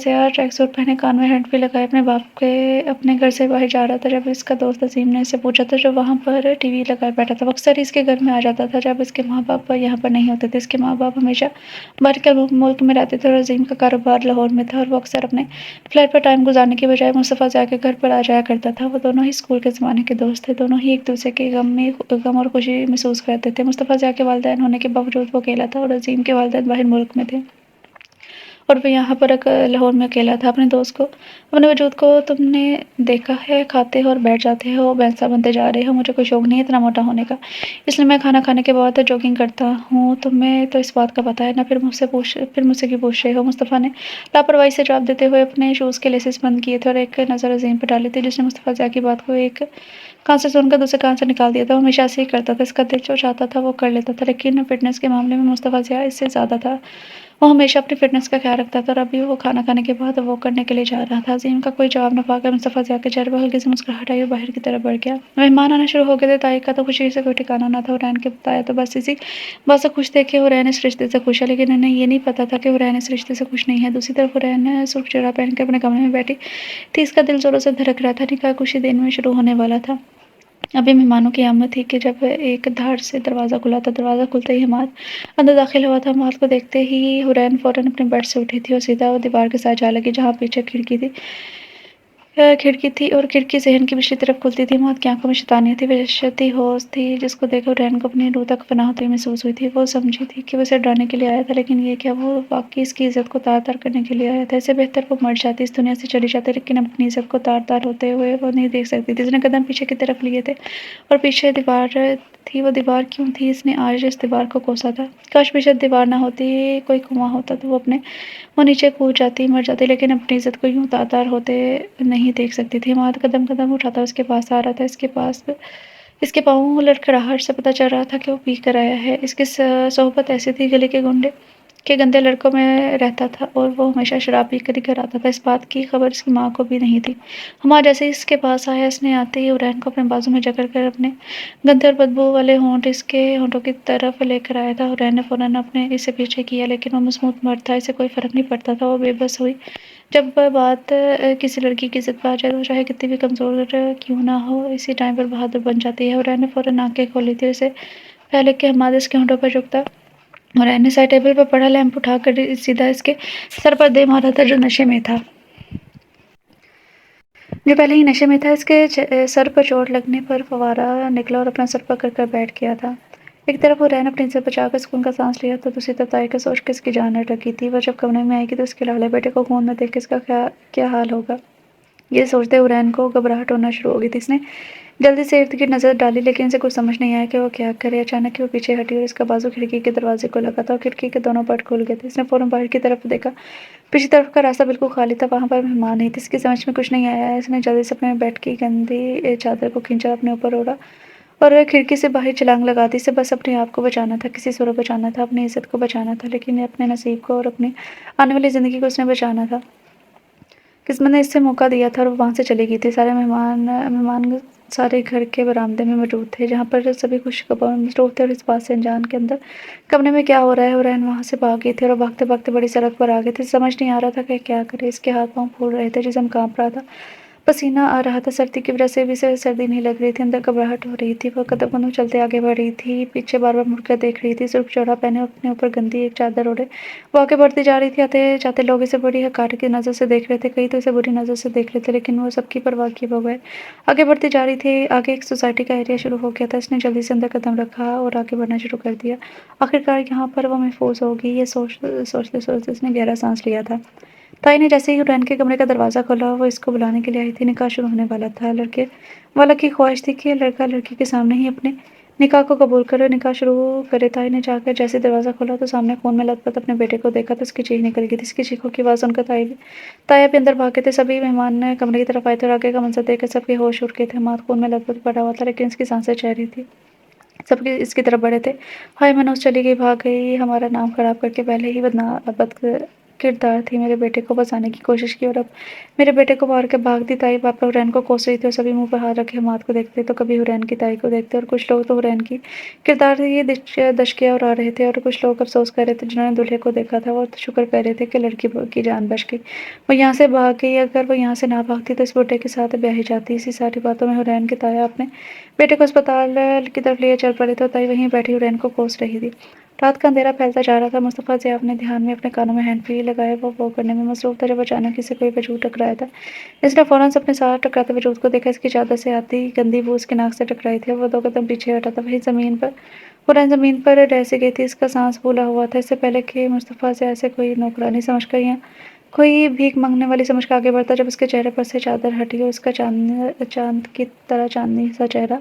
ضیاء ٹریک سوٹ پہنے، کان میں ہینڈ فری لگائے اپنے باپ کے اپنے گھر سے باہر جا رہا تھا جب اس کا دوست عظیم نے اسے پوچھا تھا، جو وہاں پر ٹی وی لگائے بیٹھا تھا۔ وہ اکثر اس کے گھر میں آ جاتا تھا جب اس کے ماں باپ یہاں پر نہیں ہوتے تھے۔ اس کے ماں باپ ہمیشہ باہر کے ملک میں رہتے تھے اور عظیم کا کاروبار لاہور میں تھا اور وہ اکثر اپنے فلیٹ پر ٹائم گزارنے کی بجائے مصطفیٰ ضیاء کے گھر پر آ جایا کرتا تھا۔ وہ دونوں ہی اسکول کے زمانے کے دوست تھے، دونوں ہی ایک دوسرے کے غم اور خوشی محسوس کرتے تھے۔ مصطفیٰ ضیاء کے والدین ہونے کے باوجود وہ اکیلا تھا اور عظیم کے والدین باہر ملک میں تھے اور وہ یہاں پر لاہور میں اکیلا تھا۔ اپنے وجود کو تم نے دیکھا ہے؟ کھاتے ہو اور بیٹھ جاتے ہو، بھینسا بنتے جا رہے ہو۔ مجھے کوئی شوق نہیں ہے اتنا موٹا ہونے کا، اس لیے میں کھانا کھانے کے بعد جوگنگ کرتا ہوں۔ تمہیں تو اس بات کا پتہ ہے نا، پھر مجھ سے کیوں پوچھ رہے ہو؟ مصطفیٰ نے لاپرواہی سے جواب دیتے ہوئے اپنے شوز کے لیسز بند کیے تھے اور ایک نظر عظیم پر ڈالی تھی جس نے مصطفیٰ ضیاء کی بات کو ایک کان سے سن کر دوسرے کان سے نکال دیا تھا۔ وہ ہمیشہ ایسے ہی کرتا تھا، اس کا دل جو چاہتا تھا وہ کر لیتا تھا، لیکن فٹنس کے معاملے میں مصطفیٰ ضیاء اس سے زیادہ تھا۔ وہ ہمیشہ اپنی فٹنس کا خیال رکھتا تھا اور ابھی وہ کھانا کھانے کے بعد وہ کرنے کے لیے جا رہا تھا۔ عظیم کا کوئی جواب نہ پا کر مصطفیٰ ضیاء کے چہرے پر ہلکی سی مسکراہٹ آئی اور باہر کی طرف بڑھ گیا۔ مہمان آنا شروع ہو گئے تھے، تائی کا تو خوشی سے کوئی ٹھکانا نہ تھا۔ حورین کے تایا تو بس اسی بات سے خوش تھے کہ حورین اس رشتے سے خوش ہے، لیکن انہیں یہ نہیں پتا تھا کہ حورین اس رشتے سے خوش نہیں ہے۔ دوسری طرف حورین سرخ جوڑا پہن کر اپنے کمرے میں بیٹھی تھی، اس کا دل زوروں سے دھڑک رہا تھا، نکاح کچھ ہی دن میں شروع ہونے والا تھا۔ ابھی مہمانوں کی آمد تھی کہ جب ایک دھاڑ سے دروازہ کھلا تھا۔ دروازہ کھلتے ہی حماد اندر داخل ہوا تھا۔ حماد کو دیکھتے ہی حورین فوراً اپنے بیڈ سے اٹھی تھی اور سیدھا وہ دیوار کے ساتھ جا لگی جہاں پیچھے کھڑکی تھی اور کھڑکی صحن کی پچھلی طرف کھلتی تھی۔ حماد کی آنکھوں میں شیطانیت تھی، وحشتی ہوش تھی جس کو دیکھ کر حورین کو اپنی روح تک پناہ ہوتی محسوس ہوئی تھی۔ وہ سمجھی تھی کہ وہ اسے ڈرانے کے لیے آیا تھا، لیکن یہ کیا وہ واقعی اس کی عزت کو تار تار کرنے کے لیے آیا تھا؟ اس سے بہتر وہ مر جاتی، اس دنیا سے چلی جاتی، لیکن اپنی عزت کو تار تار ہوتے ہوئے وہ نہیں دیکھ سکتی تھی۔ اس نے قدم پیچھے کی طرف لیے تھے اور پیچھے دیوار تھی۔ وہ دیوار کیوں تھی؟ اس نے آج اس دیوار کو کوسا تھا۔ کاش پیچھے دیوار نہ ہوتی، کوئی کنواں ہوتا تو وہ نیچے کود جاتی، مر جاتی، لیکن اپنی عزت کو یوں تار تار ہوتے نہیں دیکھ سکتی تھی۔ حماد قدم قدم اٹھاتا اس کے پاس آ رہا تھا، اس کے پاؤں لڑکھڑاہٹ سے پتہ چل رہا تھا کہ وہ پی کر آیا ہے۔ اس کی صحبت ایسی تھی، گلے کے گونڈے کے گندے لڑکوں میں رہتا تھا اور وہ ہمیشہ شراب پی کر ہی گھر آتا تھا۔ اس بات کی خبر اس کی ماں کو بھی نہیں تھی۔ ہمارا جیسے ہی اس کے پاس آیا، اس نے آتے ہی حرین کو اپنے بازو میں جکڑ کر اپنے گندے اور بدبو والے ہونٹ اس کے ہونٹوں کی طرف لے کر آیا تھا۔ حرین نے فوراً اپنے اسے پیچھے کیا، لیکن وہ مضبوط مرد تھا، اسے کوئی فرق نہیں پڑتا تھا۔ وہ بے بس ہوئی جب بات کسی لڑکی کی عزت پہ آ جائے تو چاہے کتنی بھی کمزور کیوں نہ ہو، اسی ٹائم پر بہادر بن جاتی ہے۔ حرین نے فوراً آنکھیں کھولی تھی اور اسے پہلے کہ حماد اس کے ہونٹوں پر جھکتا، حرین نے سائڈ ٹیبل پر پڑا لیمپ اٹھا کر سیدھا اس کے سر پر دے مارا تھا، جو نشے میں تھا۔ جو پہلے ہی نشے میں تھا، اس کے سر پر چوٹ لگنے پر فوارہ نکلا اور اپنا سر پکڑ کر بیٹھ گیا تھا۔ ایک طرف حرین اپنی عزت بچا کر سکون کا سانس لیا تو دوسری طرف طاہر کا سوچ کے اس کی جان اٹکی تھی۔ وہ جب کمرے میں آئے گی تو اس کے لاڑلے بیٹے کو خون میں دیکھ کے اس کا کیا حال ہوگا، یہ سوچتے حرین کو گھبراہٹ ہونا شروع ہو گئی تھی۔ اس نے جلدی سے ارد گرد نظر ڈالی، لیکن اسے کچھ سمجھ نہیں آیا کہ وہ کیا کرے۔ اچانک ہی وہ پیچھے ہٹی اور اس کا بازو کھڑکی کے دروازے کو لگا تھا اور کھڑکی کے دونوں پٹ کھل گئے تھے۔ اس نے فوراً باہر کی طرف دیکھا، پچھلی طرف کا راستہ بالکل خالی تھا، وہاں پر مہمان نہیں تھے۔ اس کی سمجھ میں کچھ نہیں آیا، اس نے جلدی سے اپنے بیڈ کی گندی چادر کو کھینچا، اپنے اوپر اوڑھا اور کھڑکی سے باہر چھلانگ لگا دی۔ اسے بس اپنے آپ کو بچانا تھا، کسی صورت بچانا تھا، اپنی عزت کو بچانا تھا، لیکن اپنے نصیب کو اور اپنی آنے والی زندگی کو اس نے بچانا تھا۔ قسمت نے اسے موقع دیا تھا اور وہ وہاں سے چلی گئی تھی۔ سارے مہمان سارے گھر کے برآمدے میں موجود تھے، جہاں پر سبھی خوش خبر مصروف تھے اور اس بات سے انجان کے اندر کمرے میں کیا ہو رہا ہے۔ حرین وہاں سے بھاگ گئی تھی اور بھاگتے بھاگتے بڑی سڑک پر آ گئی تھی۔ سمجھ نہیں آ رہا تھا کہ کیا کرے، اس کے ہاتھ پاؤں پھول رہے تھے، جسم کانپ رہا تھا، پسینہ آ رہا تھا، سردی کی وجہ سے بھی سردی نہیں لگ رہی تھی، اندر گھبراہٹ ہو رہی تھی۔ وہ قدم قدم چلتے آگے بڑھ رہی تھی، پیچھے بار بار مڑ کر دیکھ رہی تھی۔ سرخ چوڑا پہنے اپنے اوپر گندی ایک چادر اوڑھے وہ آگے بڑھتی جا رہی تھی۔ آتے جاتے لوگ اسے بڑی حقارت کی نظر سے دیکھ رہے تھے، کئی تو اسے بری نظر سے دیکھ رہے تھے، لیکن وہ سب کی پرواہ کیے بغیر آگے بڑھتی جا رہی تھی۔ آگے ایک سوسائٹی کا ایریا شروع ہو گیا تھا۔ اس نے جلدی سے اندر قدم رکھا اور آگے بڑھنا شروع کر دیا۔ آخرکار یہاں پر وہ محفوظ ہوگی، یہ سوچتے سوچتے اس نے گہرا سانس لیا تھا۔ تائی نے جیسے ہی حرین کے کمرے کا دروازہ کھولا، وہ اس کو بلانے کے لیے آئی تھی۔ نکاح شروع ہونے والا تھا۔ لڑکے والا کی خواہش تھی کہ لڑکا لڑکی کے سامنے ہی اپنے نکاح کو قبول کرے، نکاح شروع کرے۔ تائی نے جا کر جیسے دروازہ کھولا تو سامنے خون میں لت پت اپنے بیٹے کو دیکھا تو اس کی چیخ نکل گئی تھی۔ اس کی چیخوں کی آواز سن کر تایا بھی اندر بھاگ گئے تھے۔ سبھی مہمان کمرے کی طرف آئے تھے اور آگے کا منظر دیکھ کر سب کے ہوش اڑ گئے تھے۔ حماد خون میں لت پت پڑا ہوا تھا، لیکن اس کی سانسیں چل رہی تھی، سب اس کی طرف بڑھے تھے۔ ہائے منوج چلی گئی، بھاگ گئی، ہمارا نام خراب کر کے پہلے ہی بد کردار تھی، میرے بیٹے کو بچانے کی کوشش کی اور اب میرے بیٹے کو مار کے بھاگ دی۔ تائی باپ حرین کو کوس رہی تھی اور سبھی منہ پر ہاتھ رکھے حماد کو دیکھتے تو کبھی حرین کی تائی کو دیکھتے، اور کچھ لوگ تو حرین کی کردار سے یہ دشکیاں اڑا رہے تھے اور کچھ لوگ افسوس کر رہے تھے۔ جنہوں نے دولہے کو دیکھا تھا وہ شکر کر رہے تھے کہ لڑکی کی جان بچ گئی، وہ یہاں سے بھاگ گئی۔ اگر وہ یہاں سے نہ بھاگتی تو اس بڈھے کے ساتھ بیاہی جاتی۔ اسی ساری باتوں میں حرین کے تایا اپنے بیٹے کو اسپتال کی طرف لیے چل پڑے تھے، تائی وہیں بیٹھی حرین کو کوس رہی تھی۔ رات کا اندھیرا پھیلتا جا رہا تھا۔ مصطفیٰ ضیاء اپنے دھیان میں اپنے کانوں میں ہینڈ فری لگائے وہ کرنے میں مصروف تھا جب اچانک اسے کوئی وجود ٹکرایا تھا۔ اس نے فوراً سے اپنے ساتھ ٹکراتے وجود کو دیکھا۔ اس کی چادر سے آتی گندی بو اس کی ناک سے ٹکرائی تھی اور وہ 2 قدم پیچھے ہٹا تھا۔ وہیں حرین زمین پر ڈہ سی گئی تھی، اس کا سانس پھولا ہوا تھا۔ اس سے پہلے کہ مصطفیٰ ضیاء اسے کوئی نوکرانی سمجھ کر یا کوئی بھیک مانگنے والی سمجھ کر آگے بڑھتا، جب اس کے چہرے پر سے چادر ہٹی اور اس کا چاند کی طرح چاندنی سا چہرہ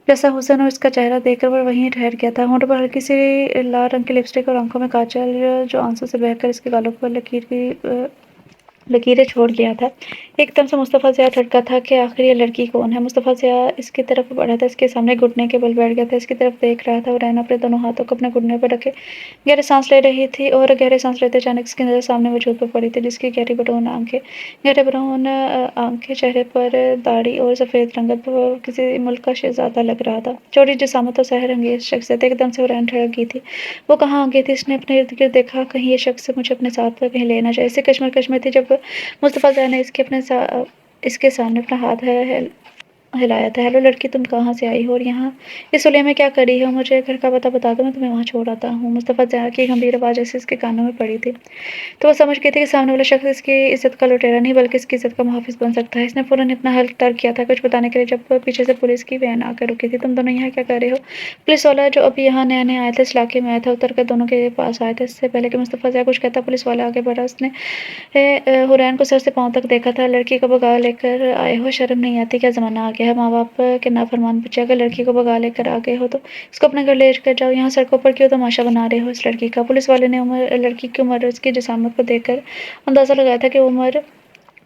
جیسا حسن اور اس کا چہرہ دیکھ کر وہ وہیں ٹھہر گیا تھا۔ ہونٹوں پر ہلکی سی لال رنگ کی لپسٹک اور آنکھوں میں کاجل جو آنسوں سے بہہ کر اس کے گالوں پر لکیریں چھوڑ گیا تھا۔ ایک دم سے مصطفیٰ ضیاء ٹھڑکا تھا کہ آخر یہ لڑکی کون ہے۔ مصطفیٰ ضیاء اس کی طرف بڑھا تھا، اس کے سامنے گھٹنے کے بل بیٹھ گیا تھا، اس کی طرف دیکھ رہا تھا۔ حرین اپنے دونوں ہاتھوں کو اپنے گھٹنے پر رکھے گہرے سانس لے رہی تھی اور گہرے سانس لیتے اچانک اس کی نظر سامنے وجود پر پڑی تھی، جس کی گہرے براؤن آنکھیں، چہرے پر داڑھی اور سفید رنگت، وہ کسی ملک کا شہزادہ لگ رہا تھا۔ چوڑی جسامت اور سحر انگیز شخصیت، ایک دم سے حرین ٹھڑک گئی تھی۔ وہ کہاں آ گئی تھی؟ اس نے اپنے ارد گرد دیکھا، کہیں یہ شخص مجھے اپنے ساتھ کہیں لے نہ جائے۔ اسے کشمکش میں تھی جب مصطفیٰ ضیاء نے اس کے سامنے اپنا ہاتھ ہلایا تھا۔ ہیلو لڑکی، تم کہاں سے آئی ہو اور یہاں اس حلیے میں کیا کر رہی ہو؟ مجھے گھر کا پتہ بتا دو، میں تمہیں وہاں چھوڑ آتا ہوں۔ مصطفیٰ ضیاء کی گمبھیر آواز جیسے اس کے کانوں میں پڑی تھی تو وہ سمجھ گئی تھی کہ سامنے والا شخص اس کی عزت کا لٹیرا نہیں بلکہ اس کی عزت کا محافظ بن سکتا ہے۔ اس نے فوراً اتنا حلق تر کیا تھا کچھ بتانے کے لیے جب پیچھے سے پولیس کی وین آ کر رکی تھی۔ تم دونوں یہاں کیا کر رہے ہو؟ پولیس والا جو ابھی یہاں نیا نیا آیا تھا، اس علاقے میں آیا تھا، اتر کر دونوں کے پاس آیا تھا۔ اس سے پہلے کہ مصطفیٰ ضیاء کچھ کہتا پولیس والا آگے بڑھا۔ اس نے حرین کو سر سے پاؤں تک دیکھا تھا۔ لڑکی کو بگا لے کر آئے ہو، شرم نہیں آتی؟ کیا زمانہ آ گیا ہے، ماں باپ کے نافرمان بچے، اگر لڑکی کو بگا لے کر آ گئے ہو تو اس کو اپنے گھر لے کر جاؤ، یہاں سڑکوں پر کیوں تماشا بنا رہے ہو اس لڑکی کا؟ پولیس والے نے لڑکی کی عمر اور اس کی جسامت کو دیکھ کر اندازہ لگایا تھا کہ وہ عمر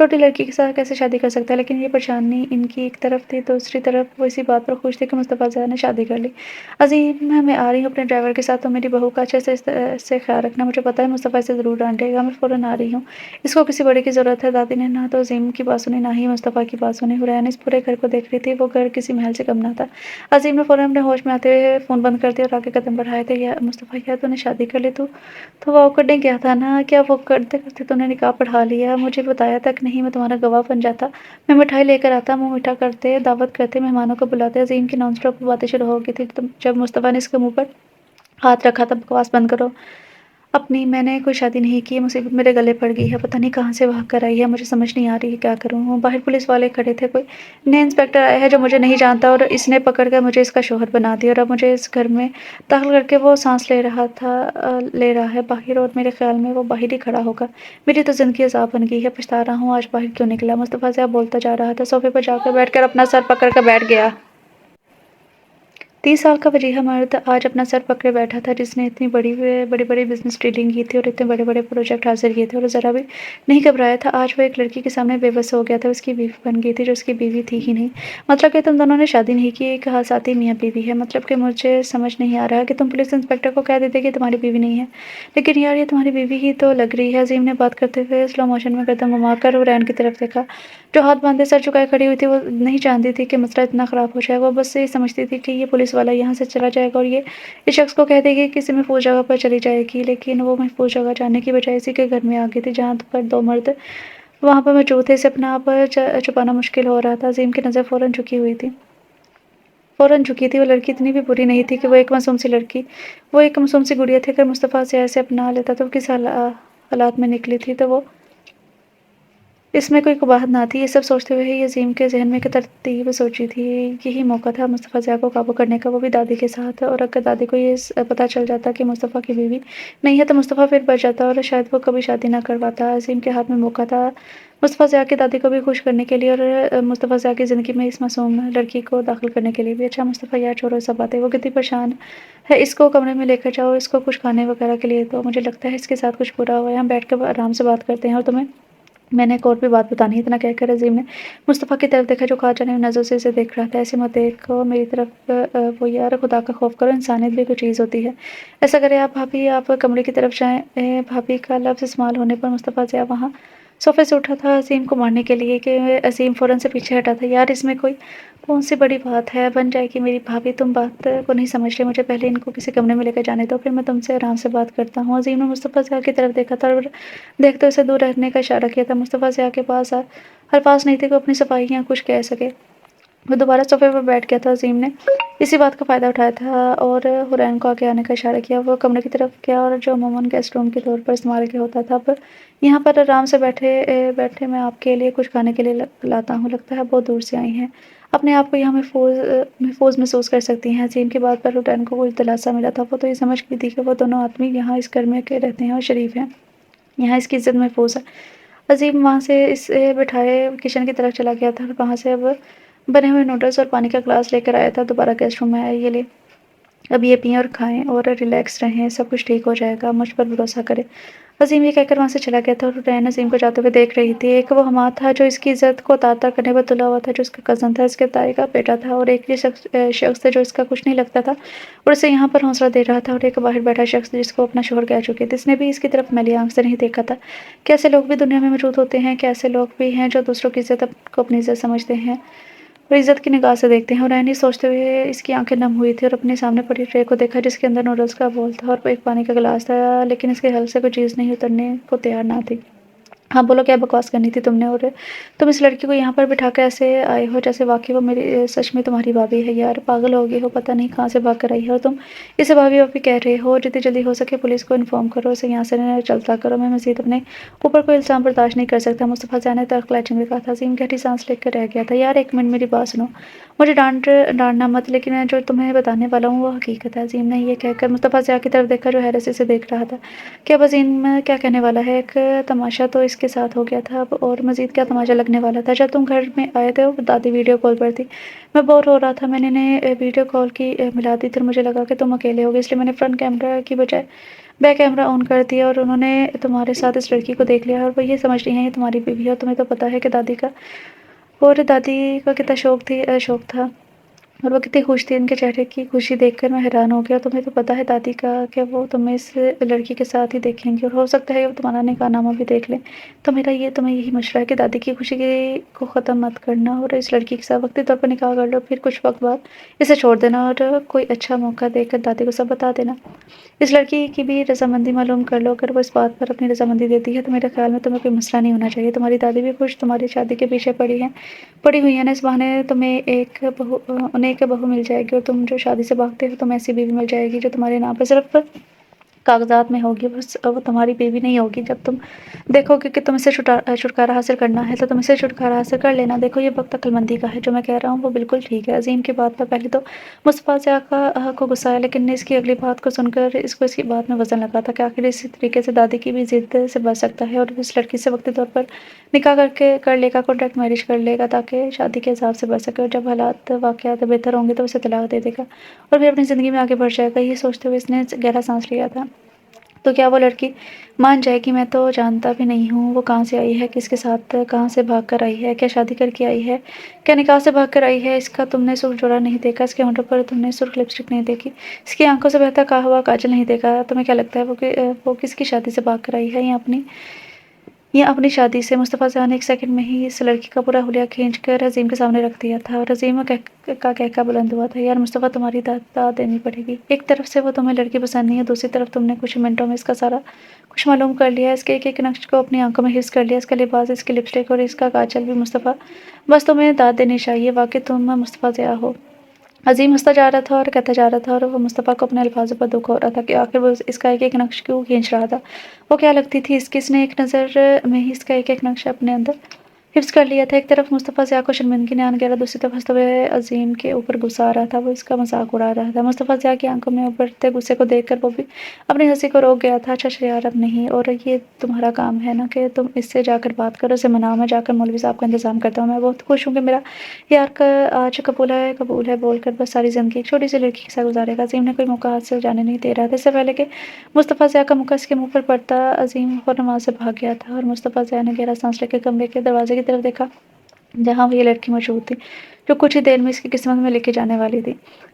چھوٹی لڑکی کے ساتھ کیسے شادی کر سکتا ہے؟ لیکن یہ پریشانی ان کی ایک طرف تھی، دوسری طرف وہ اسی بات پر خوش تھے کہ مصطفیٰ زیاد نے شادی کر لی۔ عظیم میں آ رہی ہوں اپنے ڈرائیور کے ساتھ، تو میری بہو کا اچھے سے خیال رکھنا، مجھے پتہ ہے مصطفیٰ اسے ضرور ڈانٹے گا، میں فوراً آ رہی ہوں، اس کو کسی بڑے کی ضرورت ہے۔ دادی نے نہ تو عظیم کی بات سنی نہ ہی مصطفیٰ کی بات سنی۔ حورین اس پورے گھر کو دیکھ رہی تھی، وہ گھر کسی محل سے کم نہ تھا۔ عظیم نے فوراً اپنے ہوش میں آتے ہوئے فون بند کر دیا اور آگے قدم بڑھائے تھے۔ یا مصطفیٰ، کیا تو نے شادی کر لی؟ تو وہ کرنے گیا تھا نا، کیا وہ کرتے کرتے تو نے نکاح پڑھا لیا؟ مجھے بتایا تک نہیں، میں تمہارا گواہ بن جاتا، میں مٹھائی لے کر آتا، منہ میٹھا کرتے، دعوت کرتے، مہمانوں کو بلاتے۔ عظیم کی نان اسٹاپ باتیں شروع ہو گئی تھی جب مصطفیٰ نے اس کے منہ پر ہاتھ رکھا تھا۔ بکواس بند کرو اپنی، میں نے کوئی شادی نہیں کی، مصیبت میرے گلے پڑ گئی ہے، پتہ نہیں کہاں سے بھاگ کر آئی ہے، مجھے سمجھ نہیں آ رہی کیا کروں۔ باہر پولیس والے کھڑے تھے، کوئی نیا انسپکٹر آیا ہے جو مجھے نہیں جانتا اور اس نے پکڑ کر مجھے اس کا شوہر بنا دیا، اور اب مجھے اس گھر میں داخل کر کے وہ سانس لے رہا ہے باہر، اور میرے خیال میں وہ باہر ہی کھڑا ہوگا۔ میری تو زندگی عذاب بن گئی ہے، پچھتا رہا ہوں آج باہر کیوں نکلا۔ مصطفیٰ زیاد بولتا جا رہا تھا، صوفے پر جا کر بیٹھ کر اپنا سر پکڑ کر بیٹھ گیا۔ 30 سال کا وجیہہ مرد آج اپنا سر پکڑے بیٹھا تھا، جس نے اتنی بڑی بزنس ڈیلنگ کی تھی اور اتنے بڑے بڑے پروجیکٹ حاصل کیے تھے، اور ذرا بھی نہیں گھبرایا تھا۔ آج وہ ایک لڑکی کے سامنے بے بس ہو گیا تھا، اس کی بیوی بن گئی تھی جو اس کی بیوی تھی ہی نہیں۔ مطلب کہ تم دونوں نے شادی نہیں کی، ایک حساتی میاں بیوی ہے؟ مطلب کہ مجھے سمجھ نہیں آ رہا کہ تم پولیس انسپکٹر کو کہہ دیتے کہ تمہاری بیوی نہیں ہے، لیکن یار یہ تمہاری بیوی ہی تو لگ رہی ہے۔ عظیم نے بات کرتے ہوئے سلو موشن میں گردن گھما کر حورین کی طرف دیکھا جو ہاتھ باندھے سر جھکائے کھڑی ہوئی تھی۔ وہ نہیں جانتی تھی کہ مسئلہ اتنا خراب ہو جائے، وہ بس یہ سمجھتی تھی کہ یہ پولیس والا یہاں سے چلا جائے گا اور یہ اس شخص کو کہہ دے گی کہ کسی محفوظ جگہ پر چلی جائے گی، لیکن وہ محفوظ جگہ جانے کی بجائے اسی کے گھر میں آ گئی تھی جہاں پر 2 مرد وہاں پر موجود تھے۔ اسے اپنا آپ چھپانا مشکل ہو رہا تھا۔ عظیم کی نظر فوراً جھکی تھی، وہ لڑکی اتنی بھی بری نہیں تھی کہ وہ ایک معصوم سی گڑیا تھی۔ اگر مصطفیٰ سے ایسے اپنا لیتا تو وہ کس حالات میں نکلی تھی، تو وہ اس میں کوئی قباحت نہ تھی۔ یہ سب سوچتے ہوئے ہی عظیم کے ذہن میں ایک ترتیب سوچی تھی، یہی موقع تھا مصطفیٰ زیاد کو قابو کرنے کا، وہ بھی دادی کے ساتھ، اور اگر دادی کو یہ پتہ چل جاتا کہ مصطفیٰ کی بیوی نہیں ہے تو مصطفیٰ پھر بچ جاتا اور شاید وہ کبھی شادی نہ کرواتا۔ عظیم کے ہاتھ میں موقع تھا مصطفیٰ زیاد کی دادی کو بھی خوش کرنے کے لیے اور مصطفیٰ زیاد کی زندگی میں اس معصوم لڑکی کو داخل کرنے کے لیے بھی۔ اچھا مصطفیٰ، یار چھوڑو سب باتیں، وہ کتنی پریشان ہے، اس کو کمرے میں لے کر جاؤ، اس کو کچھ کھانے وغیرہ کے لیے دو، مجھے لگتا ہے اس کے ساتھ کچھ برا ہوا ہے، ہم بیٹھ کر آرام سے بات کرتے ہیں، اور تمہیں میں نے ایک اور بھی بات بتانی ہے۔ اتنا کہہ کر عظیم نے مصطفیٰ کی طرف دیکھا جو کھا جانے والی نظروں سے اسے دیکھ رہا تھا۔ ایسے مت دیکھو میری طرف، وہ یار خدا کا خوف کرو، انسانیت بھی کوئی چیز ہوتی ہے۔ ایسا کرے آپ بھابھی، آپ کمرے کی طرف جائیں۔ بھابھی کا لفظ استعمال ہونے پر مصطفیٰ زیاد وہاں صوفے سے اٹھا تھا عظیم کو مارنے کے لیے کہ عظیم فوراً سے پیچھے ہٹا تھا۔ یار اس میں کون سی بڑی بات ہے، بن جائے گی میری بھابھی، تم بات کو نہیں سمجھ رہے، مجھے پہلے ان کو کسی کمرے میں لے کر جانے دو، پھر میں تم سے آرام سے بات کرتا ہوں۔ عظیم نے مصطفیٰ زیاد کی طرف دیکھا تھا اور دیکھتے اسے دور رہنے کا اشارہ کیا تھا۔ مصطفیٰ زیاد کے پاس الفاظ نہیں تھے کہ وہ اپنی صفائی یا کچھ کہہ سکے، وہ دوبارہ صوفے پر بیٹھ گیا تھا۔ عظیم نے اسی بات کا فائدہ اٹھایا تھا اور حورین کو آگے آنے کا اشارہ کیا۔ وہ کمرے کی طرف گیا اور جو عموماً گیسٹ روم کے طور پر استعمال کیا ہوتا تھا، اب یہاں پر آرام سے بیٹھے میں آپ کے لیے کچھ کھانے کے لیے لاتا ہوں، لگتا ہے بہت دور سے آئی ہیں، اپنے آپ کو یہاں محفوظ محسوس کر سکتی ہیں۔ عظیم کی بات پر حورین کو کچھ دلاسا ملا تھا، وہ تو یہ سمجھ گئی تھی کہ وہ دونوں آدمی یہاں اس گھر میں رہتے ہیں اور شریف ہیں، یہاں اس کی عزت محفوظ ہے۔ عظیم وہاں سے اسے بٹھائے کچن کی طرف چلا گیا تھا اور وہاں سے اب بنے ہوئے نوڈلز اور پانی کا گلاس لے کر آیا تھا۔ دوبارہ گیسٹ روم میں آیا، یہ لے اب یہ پئیں اور کھائیں اور ریلیکس رہیں، سب کچھ ٹھیک ہو جائے گا، مجھ پر بھروسہ کریں۔ عظیم یہ کہہ کر وہاں سے چلا گیا تھا اور حورین عظیم کو جاتے ہوئے دیکھ رہی تھی۔ ایک وہ حماد تھا جو اس کی عزت کو تار تار کرنے پر تلا ہوا تھا، جو اس کا کزن تھا، اس کے تائی کا بیٹا تھا، اور ایک یہ شخص تھا جو اس کا کچھ نہیں لگتا تھا اور اسے یہاں پر حوصلہ دے رہا تھا، اور ایک باہر بیٹھا شخص جس کو اپنا شوہر کہہ چکے تھے۔ اس نے بھی اس کی طرف میلی آنکھ سے نہیں دیکھا تھا۔ کیسے لوگ بھی دنیا میں موجود ہوتے ہیں، کیسے لوگ بھی ہیں جو دوسروں کی عزت کو اپنی عزت سمجھتے ہیں اور عزت کی نگاہ سے دیکھتے ہیں۔ حورین یہ سوچتے ہوئے اس کی آنکھیں نم ہوئی تھی اور اپنے سامنے پڑی ٹرے کو دیکھا جس کے اندر نوڈلز کا بول تھا اور ایک پانی کا گلاس تھا، لیکن اس کے حلق سے کوئی چیز نہیں اترنے کو تیار نہ تھی۔ ہاں بولو، کیا بکواس کرنی تھی تم نے، اور تم اس لڑکی کو یہاں پر بٹھا کر ایسے آئے ہو جیسے واقعی وہ میری سچ میں تمہاری بھابھی ہے؟ یار پاگل ہو گئی ہو، پتہ نہیں کہاں سے بھاگ کر آئی ہے اور تم اسے بھابھی کہہ رہے ہو۔ جتنی جلدی ہو سکے پولیس کو انفارم کرو، اسے یہاں سے چلتا کرو، میں مزید اپنے اوپر کوئی الزام برداشت نہیں کر سکتا۔ مصطفیٰ زیاد نے تلخ لہجے میں کہا تھا۔ عظیم گہری سانس لے کر رہ گیا تھا۔ یار ایک منٹ میری بات سنو، مجھے ڈانٹنا مت، لیکن میں جو تمہیں بتانے والا ہوں وہ حقیقت ہے۔ عظیم نے یہ کہہ کر مصطفیٰ زیاد کی طرف دیکھا جو حیرت سے اسے دیکھ رہا تھا کہ اب عظیم کیا کہنے والا ہے۔ ایک تماشا تو اس کے ساتھ ہو گیا تھا اب، اور مزید کیا تماشا لگنے والا تھا۔ جب تم گھر میں آئے تھے دادی ویڈیو کال پر تھی، میں بور ہو رہا تھا، میں نے ویڈیو کال کی ملا دی تھی اور مجھے لگا کہ تم اکیلے ہو گئے، اس لیے میں نے فرنٹ کیمرہ کی بجائے بیک کیمرہ آن کر دیا اور انہوں نے تمہارے ساتھ اس لڑکی کو دیکھ لیا اور وہ یہ سمجھ رہی ہیں یہ تمہاری بیوی ہے، اور تمہیں تو پتہ ہے کہ دادی کا کتنا شوق تھا اور وہ کتنی خوش تھی۔ ان کے چہرے کی خوشی دیکھ کر میں حیران ہو گیا۔ تمہیں تو پتہ ہے دادی کا کہ وہ تمہیں اس لڑکی کے ساتھ ہی دیکھیں گی اور ہو سکتا ہے وہ تمہارا نکاح نامہ بھی دیکھ لیں، تو میرا تمہیں یہی مشورہ ہے کہ دادی کی خوشی کو ختم مت کرنا اور اس لڑکی کے ساتھ وقتی طور پر نکاح کر لو، پھر کچھ وقت بعد اسے چھوڑ دینا اور کوئی اچھا موقع دیکھ کر دادی کو سب بتا دینا۔ اس لڑکی کی بھی رضامندی معلوم کر لو، اگر وہ اس بات پر اپنی رضامندی دیتی ہے تو میرے خیال میں تمہیں کوئی مسئلہ نہیں ہونا چاہیے۔ تمہاری دادی بھی خوش تمہاری شادی کے پیچھے پڑی ہوئی ہیں نا، اس بہانے انہیں ایک بہو مل جائے گی، اور تم جو شادی سے بھاگتے ہو تمہیں ایسی بیوی مل جائے گی جو تمہارے نام پہ صرف کاغذات میں ہوگی، بس وہ تمہاری بیوی نہیں ہوگی۔ جب تم دیکھو گے کہ تم اسے چھٹکارا حاصل کرنا ہے تو تم اسے چھٹکارا حاصل کر لینا۔ دیکھو یہ وقت عقل مندی کا ہے، جو میں کہہ رہا ہوں وہ بالکل ٹھیک ہے۔ عظیم کی بات پر پہلے تو مصطفیٰ سے آقا کو غصہ ہے، لیکن اس کی اگلی بات کو سن کر اس کو اس کی بات میں وزن لگا تھا کہ آخر اسی طریقے سے دادی کی بھی ضد سے بچ سکتا ہے اور اس لڑکی سے وقتی طور پر نکاح کر لے گا، کانٹریکٹ میرج کر لے گا تاکہ شادی کے عذاب سے بچ سکے، اور جب حالات واقعات بہتر ہوں گے تو اسے طلاق دے دے گا اور پھر اپنی زندگی میں آگے بڑھ جائے گا۔ یہ سوچتے ہوئے اس نے گہرا سانس لیا تھا، تو کیا وہ لڑکی مان جائے گی؟ میں تو جانتا بھی نہیں ہوں وہ کہاں سے آئی ہے، کس کے ساتھ، کہاں سے بھاگ کر آئی ہے، کیا شادی کر کے آئی ہے، کیا نکاح سے بھاگ کر آئی ہے؟ اس کا تم نے سرخ جوڑا نہیں دیکھا، اس کے ہونٹوں پر تم نے سرخ لپسٹک نہیں دیکھی، اس کی آنکھوں سے بہتا ہوا کاجل نہیں دیکھا۔ تمہیں کیا لگتا ہے وہ کس کی شادی سے بھاگ کر آئی ہے؟ یا اپنی شادی سے؟ مصطفیٰ ضیاء نے ایک سیکنڈ میں ہی اس لڑکی کا پورا حلیہ کھینچ کر عظیم کے سامنے رکھ دیا تھا اور عظیم کا کہکہ بلند ہوا تھا۔ یار مصطفیٰ، تمہاری داد دینی پڑے گی۔ ایک طرف سے وہ تمہیں لڑکی پسند نہیں ہے، دوسری طرف تم نے کچھ منٹوں میں اس کا سارا کچھ معلوم کر لیا، اس کے ایک ایک نقش کو اپنی آنکھوں میں حفظ کر لیا، اس کا لباس، اس کی لپسٹک اور اس کا کاجل بھی۔ مصطفیٰ بس تمہیں داد دینی چاہیے، واقعی تم مصطفیٰ ضیاء ہو۔ عظیم ہنستا جا رہا تھا اور کہتا جا رہا تھا اور وہ مصطفیٰ کو اپنے الفاظوں پر دکھ ہو رہا تھا کہ آخر وہ اس کا ایک ایک نقش کیوں کھینچ رہا تھا۔ وہ کیا لگتی تھی اس نے ایک نظر میں ہی اس کا ایک ایک نقش اپنے اندر حفظ کر لیا تھا۔ ایک طرف مصطفیٰ ضیاء کو شرمندگی نے آن گیا، دوسری طرف ہنستے ہوئے عظیم کے اوپر غصہ آ رہا تھا، وہ اس کا مذاق اڑا رہا تھا۔ مصطفیٰ ضیاء کی آنکھوں میں ابھرتے غصے کو دیکھ کر وہ بھی اپنی ہنسی کو روک گیا تھا۔ اچھا یار اب نہیں، اور یہ تمہارا کام ہے نا کہ تم اس سے جا کر بات کرو، اسے مناؤ، میں جا کر مولوی صاحب کا انتظام کرتا ہوں۔ میں بہت خوش ہوں کہ میرا یار کا آج قبول ہے بول کر بس ساری زندگی ایک چھوٹی سی لڑکی کے ساتھ گزارے گا۔ عظیم نے کوئی موقع ہاتھ سے جانے نہیں دے رہا تھا۔ اس سے پہلے کہ مصطفیٰ ضیاء کا موقع اس کے منہ پر پڑتا، عظیم فوراً وہاں سے بھاگ گیا تھا اور مصطفیٰ ضیاء نے گہرا سانس لے کر کمرے کے دروازے کی طرف دیکھا جہاں وہ یہ لڑکی موجود تھی جو کچھ ہی دیر میں اس کی قسمت میں لکھی جانے والی تھی۔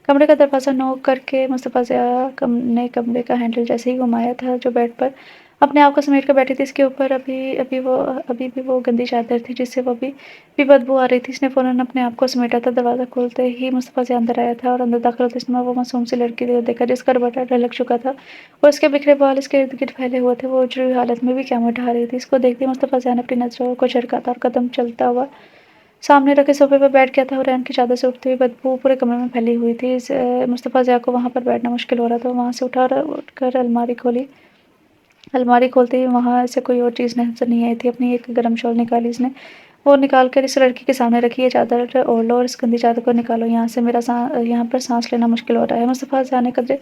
کمرے کا دروازہ نوک کر کے مصطفیٰ ضیاء نے کمرے کا ہینڈل جیسے ہی گھمایا تھا جو بیڈ پر اپنے آپ کو سمیٹ کر بیٹھی تھی، اس کے اوپر ابھی بھی وہ گندی چادر تھی جس سے وہ بھی بدبو آ رہی تھی۔ اس نے فوراً اپنے آپ کو سمیٹا تھا۔ دروازہ کھولتے ہی مصطفیٰ ضیاء اندر آیا تھا اور اندر داخل ہوتے اس نے وہ معصوم سی لڑکی دیکھا جس کا دوپٹہ ڈھلک چکا تھا اور اس کے بکھرے بال اس کے ارد گرد پھیلے ہوئے تھے۔ وہ اجڑی ہوئی حالت میں بھی قیامت ڈھا رہی تھی۔ اس کو دیکھتے ہی مصطفیٰ ضیاء نے اپنی نظروں کو جھٹکا اور قدم چلتا ہوا سامنے رکھے صوفے پر بیٹھ گیا تھا اور رین کی چادر سے اٹھتی ہوئی بدبو پورے کمرے میں پھیلی ہوئی تھی۔ مصطفیٰ ضیاء کو وہاں پر بیٹھنا مشکل ہو رہا تھا۔ وہاں سے اٹھ کر الماری کھولتے ہی وہاں سے کوئی اور چیز نظر نہیں آئی تھی۔ اپنی ایک گرم شال نکالی اس نے، وہ نکال کر اس لڑکی کے سامنے رکھی۔ یہ چادر اوڑھ لو اور اس گندی چادر کو نکالو، یہاں پر سانس لینا مشکل ہو رہا ہے۔ مصطفیٰ ضیاء نے قدرے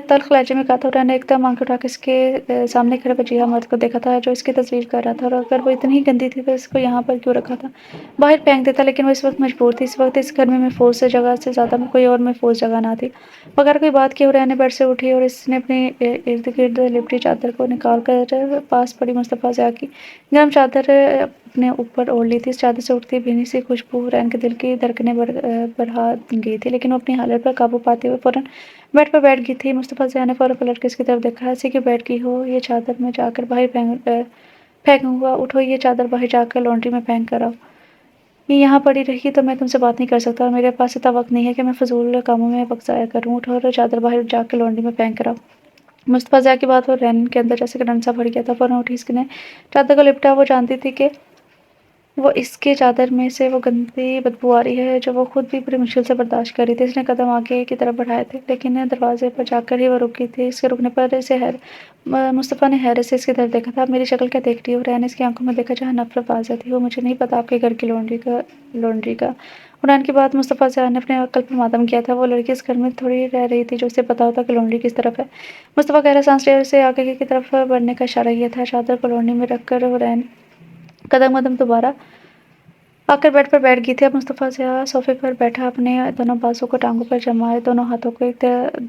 تلخ لہجے میں کہا تھا اور رین نے ایک دم آنکھ اٹھا کے اس کے سامنے کھڑے وجیہہ مرد کو دیکھا تھا جو اس کی تصویر کر رہا تھا، اور اگر وہ اتنی ہی گندی تھی تو اس کو یہاں پر کیوں رکھا تھا؟ باہر پھینک دیتا، لیکن وہ اس وقت مجبور تھی۔ اس وقت اس گھر میں محفوظ جگہ سے زیادہ کوئی اور محفوظ جگہ نہ تھی۔ بغیر کوئی بات کیے رین نے بیڈ سے اٹھی اور اس نے اپنی ارد گرد لپٹی چادر کو نکال کر پاس پڑی مصطفیٰ ضیاء کی گرم چادر اپنے اوپر اوڑھ لی تھی۔ اس چادر سے اٹھتی بھینی سی خوشبو رین کے دل کی دھڑکنیں بڑھا گئی تھی، لیکن وہ اپنی حالت پر قابو پاتے ہوئے فوراً بیڈ پر بیٹھ گئی تھی۔ مصطفیٰ ضیاء نے فوراً پلٹ کر اس کی طرف دیکھا۔ ایسے کیوں بیٹھ گئی ہو؟ یہ چادر میں جا کر باہر پھینکوں گا، اٹھو یہ چادر باہر جا کر لانڈری میں پھینک کر آؤ۔ یہ یہاں پڑی رہی تو میں تم سے بات نہیں کر سکتا اور میرے پاس اتنا وقت نہیں ہے کہ میں فضول کاموں میں وقت ضائع کروں۔ اٹھو اور چادر باہر جا کر لانڈری میں پھینک کر آؤ۔ مصطفیٰ ضیاء کی بات پر رین کے اندر جیسے کرنٹ سا بڑھ گیا تھا۔ فوراً اٹھی اس نے چادر کو لپٹا۔ وہ جانتی تھی کہ وہ اس کے چادر میں سے وہ گندی بدبو آ رہی ہے جو وہ خود بھی بڑی مشکل سے برداشت کر رہی تھی۔ اس نے قدم آگے کی طرف بڑھائے تھے لیکن دروازے پر جا کر ہی وہ رک گئی تھی۔ اس کے رکنے پر مصطفیٰ نے حیرت سے اس کی طرف دیکھا تھا۔ آپ میری شکل کیا دیکھ رہی ہو؟ رین نے اس کی آنکھوں میں دیکھا جہاں نفرت واضح تھی۔ وہ مجھے نہیں پتا آپ کے گھر کی لانڈری کا اڑان کے بعد مصطفیٰ زیاد نے اپنے عقل پر ماتم کیا تھا۔ وہ لڑکی اس گھر میں تھوڑی رہ رہی تھی جو اسے پتا ہوتا کہ لانڈری کس طرف ہے۔ مصطفیٰ گہرا سانس لیا اور اسے آگے کی طرف بڑھنے کا اشارہ کیا تھا۔ چادر کو لانڈری میں رکھ کر حورین قدم قدم دوبارہ آ کر بیڈ پر بیٹھ گئی تھی۔ اب مصطفیٰ زیاد صوفے پر بیٹھا اپنے دونوں بازو کو ٹانگوں پر جمائے دونوں ہاتھوں کو ایک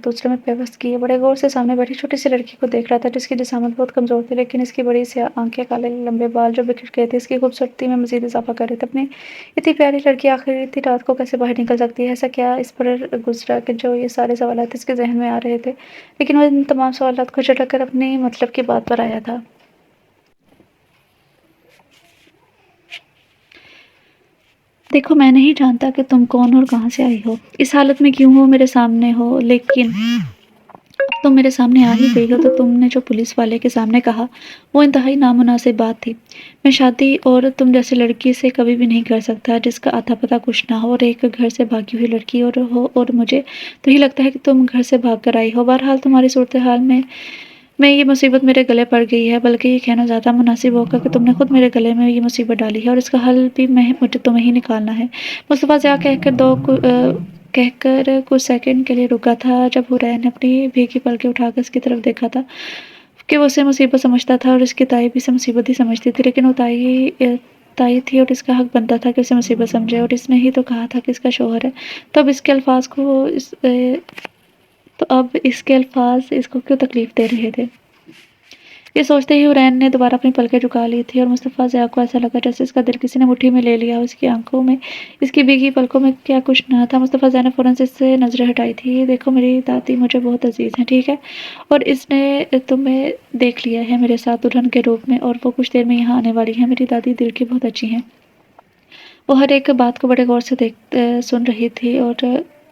دوسرے میں پیوست کیے بڑے غور سے سامنے بیٹھی چھوٹی سی لڑکی کو دیکھ رہا تھا جس کی جسامت بہت کمزور تھی لیکن اس کی بڑی سیاہ آنکھیں، کالے لمبے بال جو بکھر گئے تھے اس کی خوبصورتی میں مزید اضافہ کر رہے تھے۔ اپنی اتنی پیاری لڑکی آخر اتنی رات کو کیسے باہر نکل سکتی ہے؟ ایسا کیا اس پر گزرا کہ جو یہ سارے سوالات اس کے ذہن میں آ رہے تھے لیکن وہ ان تمام سوالات کو جھٹک کر اپنی مطلب کی بات پر آیا تھا۔ دیکھو میں نہیں جانتا کہ تم کون اور کہاں سے آئی ہو، اس حالت میں کیوں ہو، میرے سامنے ہو، لیکن اب تم میرے سامنے آ ہی گئی ہو تو تم نے جو پولیس والے کے سامنے کہا وہ انتہائی نامناسب بات تھی۔ میں شادی اور تم جیسی لڑکی سے کبھی بھی نہیں کر سکتا جس کا اتا پتا کچھ نہ ہو اور ایک گھر سے بھاگی ہوئی لڑکی اور مجھے تو ہی لگتا ہے کہ تم گھر سے بھاگ کر آئی ہو۔ بہرحال تمہاری صورتحال میں یہ مصیبت میرے گلے پڑ گئی ہے، بلکہ یہ کہنا زیادہ مناسب ہوگا کہ تم نے خود میرے گلے میں یہ مصیبت ڈالی ہے اور اس کا حل بھی مجھے تمہیں ہی نکالنا ہے۔ مصطفیٰ زیاد کہہ کر کچھ سیکنڈ کے لیے رکا تھا۔ جب حورین نے اپنی بھیگی پلکیں اٹھا کر اس کی طرف دیکھا تھا کہ وہ اسے مصیبت سمجھتا تھا اور اس کی تائی بھی اسے مصیبت ہی سمجھتی تھی، لیکن وہ تائی تھی اور اس کا حق بنتا تھا کہ اسے مصیبت سمجھے، اور اس نے ہی تو کہا تھا کہ اس کا شوہر ہے، تو اب اس کے الفاظ اس کو کیوں تکلیف دے رہے تھے؟ یہ سوچتے ہی حورین نے دوبارہ اپنی پلکیں جھکا لی تھی اور مصطفیٰ زیاد کو ایسا لگا جیسے اس کا دل کسی نے مٹھی میں لے لیا ہو۔ اس کی آنکھوں میں، اس کی بھیگی پلکوں میں کیا کچھ نہ تھا۔ مصطفیٰ زیاد نے فوراً سے اس سے نظریں ہٹائی تھی۔ دیکھو میری دادی مجھے بہت عزیز ہیں، ٹھیک ہے، اور اس نے تمہیں دیکھ لیا ہے میرے ساتھ دلہن کے روپ میں اور وہ کچھ دیر میں یہاں آنے والی ہیں۔ میری دادی دل کی بہت اچھی ہیں۔ وہ ہر ایک بات کو بڑے غور سے سن رہی تھی اور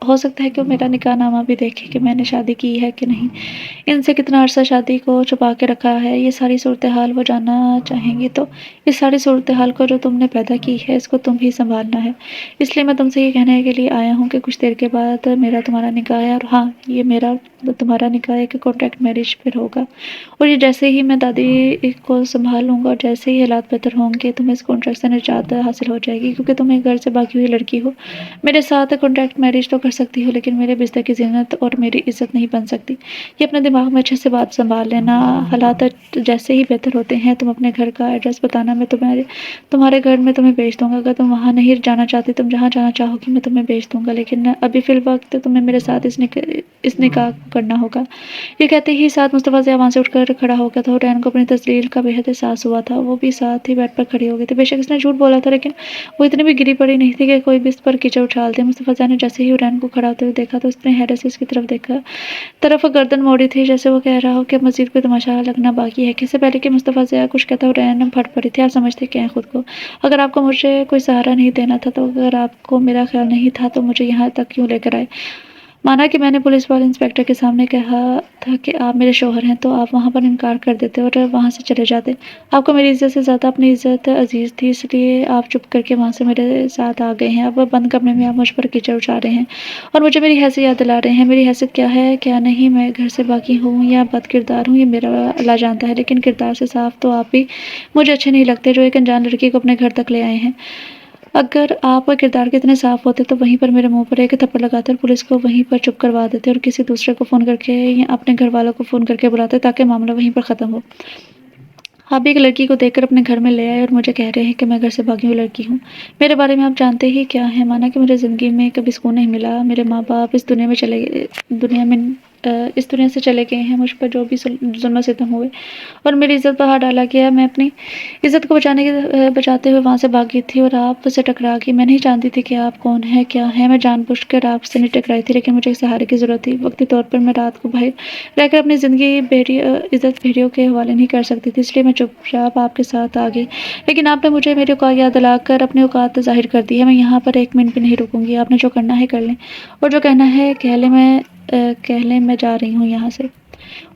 ہو سکتا ہے کہ وہ میرا نکاح نامہ بھی دیکھے کہ میں نے شادی کی ہے کہ نہیں، ان سے کتنا عرصہ شادی کو چھپا کے رکھا ہے، یہ ساری صورتحال وہ جاننا چاہیں گی۔ تو اس ساری صورتحال کو جو تم نے پیدا کی ہے اس کو تم ہی سنبھالنا ہے، اس لیے میں تم سے یہ کہنے کے لیے آیا ہوں کہ کچھ دیر کے بعد میرا تمہارا نکاح ہے، اور ہاں یہ میرا تمہارا نکاح ایک کانٹریکٹ میرج پھر ہوگا، اور یہ جیسے ہی میں دادی کو سنبھال لوں گا اور جیسے ہی حالات بہتر ہوں گے تمہیں اس کانٹریکٹ سے نجات حاصل ہو جائے گی، کیونکہ تم ایک گھر سے بھاگی ہوئی لڑکی ہو۔ میرے ساتھ کانٹریکٹ میرج تو کر سکتی ہو لیکن میرے بستر کی زینت اور میری عزت نہیں بن سکتی۔ یہ اپنے دماغ میں اچھے سے بات سنبھال لینا، حالات جیسے ہی بہتر ہوتے ہیں تم اپنے گھر کا ایڈریس بتانا، میں تمہارے گھر میں تمہیں بھیج دوں گا، اگر تم وہاں نہیں جانا چاہتی تم جہاں جانا چاہو گی میں تمہیں بھیج دوں گا، لیکن ابھی فی الوقت تمہیں میرے ساتھ اس نکاح کو کرنا ہوگا۔ یہ کہتے ہی ساتھ مصطفیٰ زیاد وہاں سے اٹھ کر کھڑا ہو گیا تھا۔ حورین کو اپنی تذلیل کا بے حد احساس ہوا تھا، وہ بھی ساتھ ہی بیڈ پر کھڑی ہو گئی تھی۔ بے شک اس نے جھوٹ بولا تھا لیکن وہ اتنی بھی گری پڑی نہیں تھی کہ کوئی بھی اس پر کیچڑ اچھال دے۔ مصطفیٰ زیاد نے جیسے ہی حورین کو کھڑا ہوتے ہوئے دیکھا تو اس نے حیرت سے اس کی طرف گردن موڑی تھی جیسے وہ کہہ رہا ہو کہ مزید کوئی تماشا لگنا باقی ہے۔ اس سے پہلے کہ مصطفیٰ زیاد کچھ کہتا حورین پھٹ پڑی تھی۔ آپ سمجھتے کیا ہیں خود کو؟ اگر آپ کو مجھے کوئی سہارا نہیں دینا تھا تو اگر آپ کو میرا خیال نہیں تھا تو مجھے یہاں تک کیوں لے کر آئے؟ مانا کہ میں نے پولیس والے انسپکٹر کے سامنے کہا تھا کہ آپ میرے شوہر ہیں تو آپ وہاں پر انکار کر دیتے اور وہاں سے چلے جاتے۔ آپ کو میری عزت سے زیادہ اپنی عزت عزیز تھی، اس لیے آپ چپ کر کے وہاں سے میرے ساتھ آ گئے ہیں۔ اب بند کمرے میں آپ مجھ پر کیچڑ اچھال رہے ہیں اور مجھے میری حیثیت یاد دلا رہے ہیں۔ میری حیثیت کیا ہے کیا نہیں، میں گھر سے باغی ہوں یا بد کردار ہوں یہ میرا اللہ جانتا ہے، لیکن کردار سے صاف تو آپ بھی مجھے اچھے نہیں لگتے جو ایک انجان لڑکی کو اپنے گھر تک لے آئے ہیں۔ اگر آپ کردار کے اتنے صاف ہوتے تو وہیں پر میرے منہ پر ایک تھپڑ لگاتے اور پولیس کو وہیں پر چپ کروا دیتے اور کسی دوسرے کو فون کر کے یا اپنے گھر والوں کو فون کر کے بلاتے تاکہ معاملہ وہیں پر ختم ہو۔ آپ ایک لڑکی کو دیکھ کر اپنے گھر میں لے آئے اور مجھے کہہ رہے ہیں کہ میں گھر سے بھاگی ہوئی لڑکی ہوں۔ میرے بارے میں آپ جانتے ہی کیا ہیں؟ مانا کہ میرے زندگی میں کبھی سکون نہیں ملا، میرے ماں باپ اس دنیا سے چلے گئے ہیں، مجھ پر جو بھی ظلم و ستم ہوئے اور میری عزت پر ہاتھ ڈالا گیا، میں اپنی عزت کو بچاتے ہوئے وہاں سے بھاگی تھی اور آپ سے ٹکرا گئی۔ میں نہیں جانتی تھی کہ آپ کون ہیں کیا ہیں، میں جان بوجھ کر آپ سے نہیں ٹکرائی تھی، لیکن مجھے ایک سہارے کی ضرورت تھی۔ وقتی طور پر میں رات کو باہر رہ کر اپنی زندگی عزت بھیڑیوں کے حوالے نہیں کر سکتی تھی، اس لیے میں چپ چاپ آپ کے ساتھ آ گئی، لیکن آپ نے مجھے میری اوقات یاد دلا کر اپنی اوقات ظاہر کر دی ہے۔ میں یہاں پر ایک منٹ بھی نہیں رکوں گی، آپ نے جو کرنا ہے کر لیں اور جو کہنا ہے کہہ لیں، میں جا رہی ہوں یہاں سے۔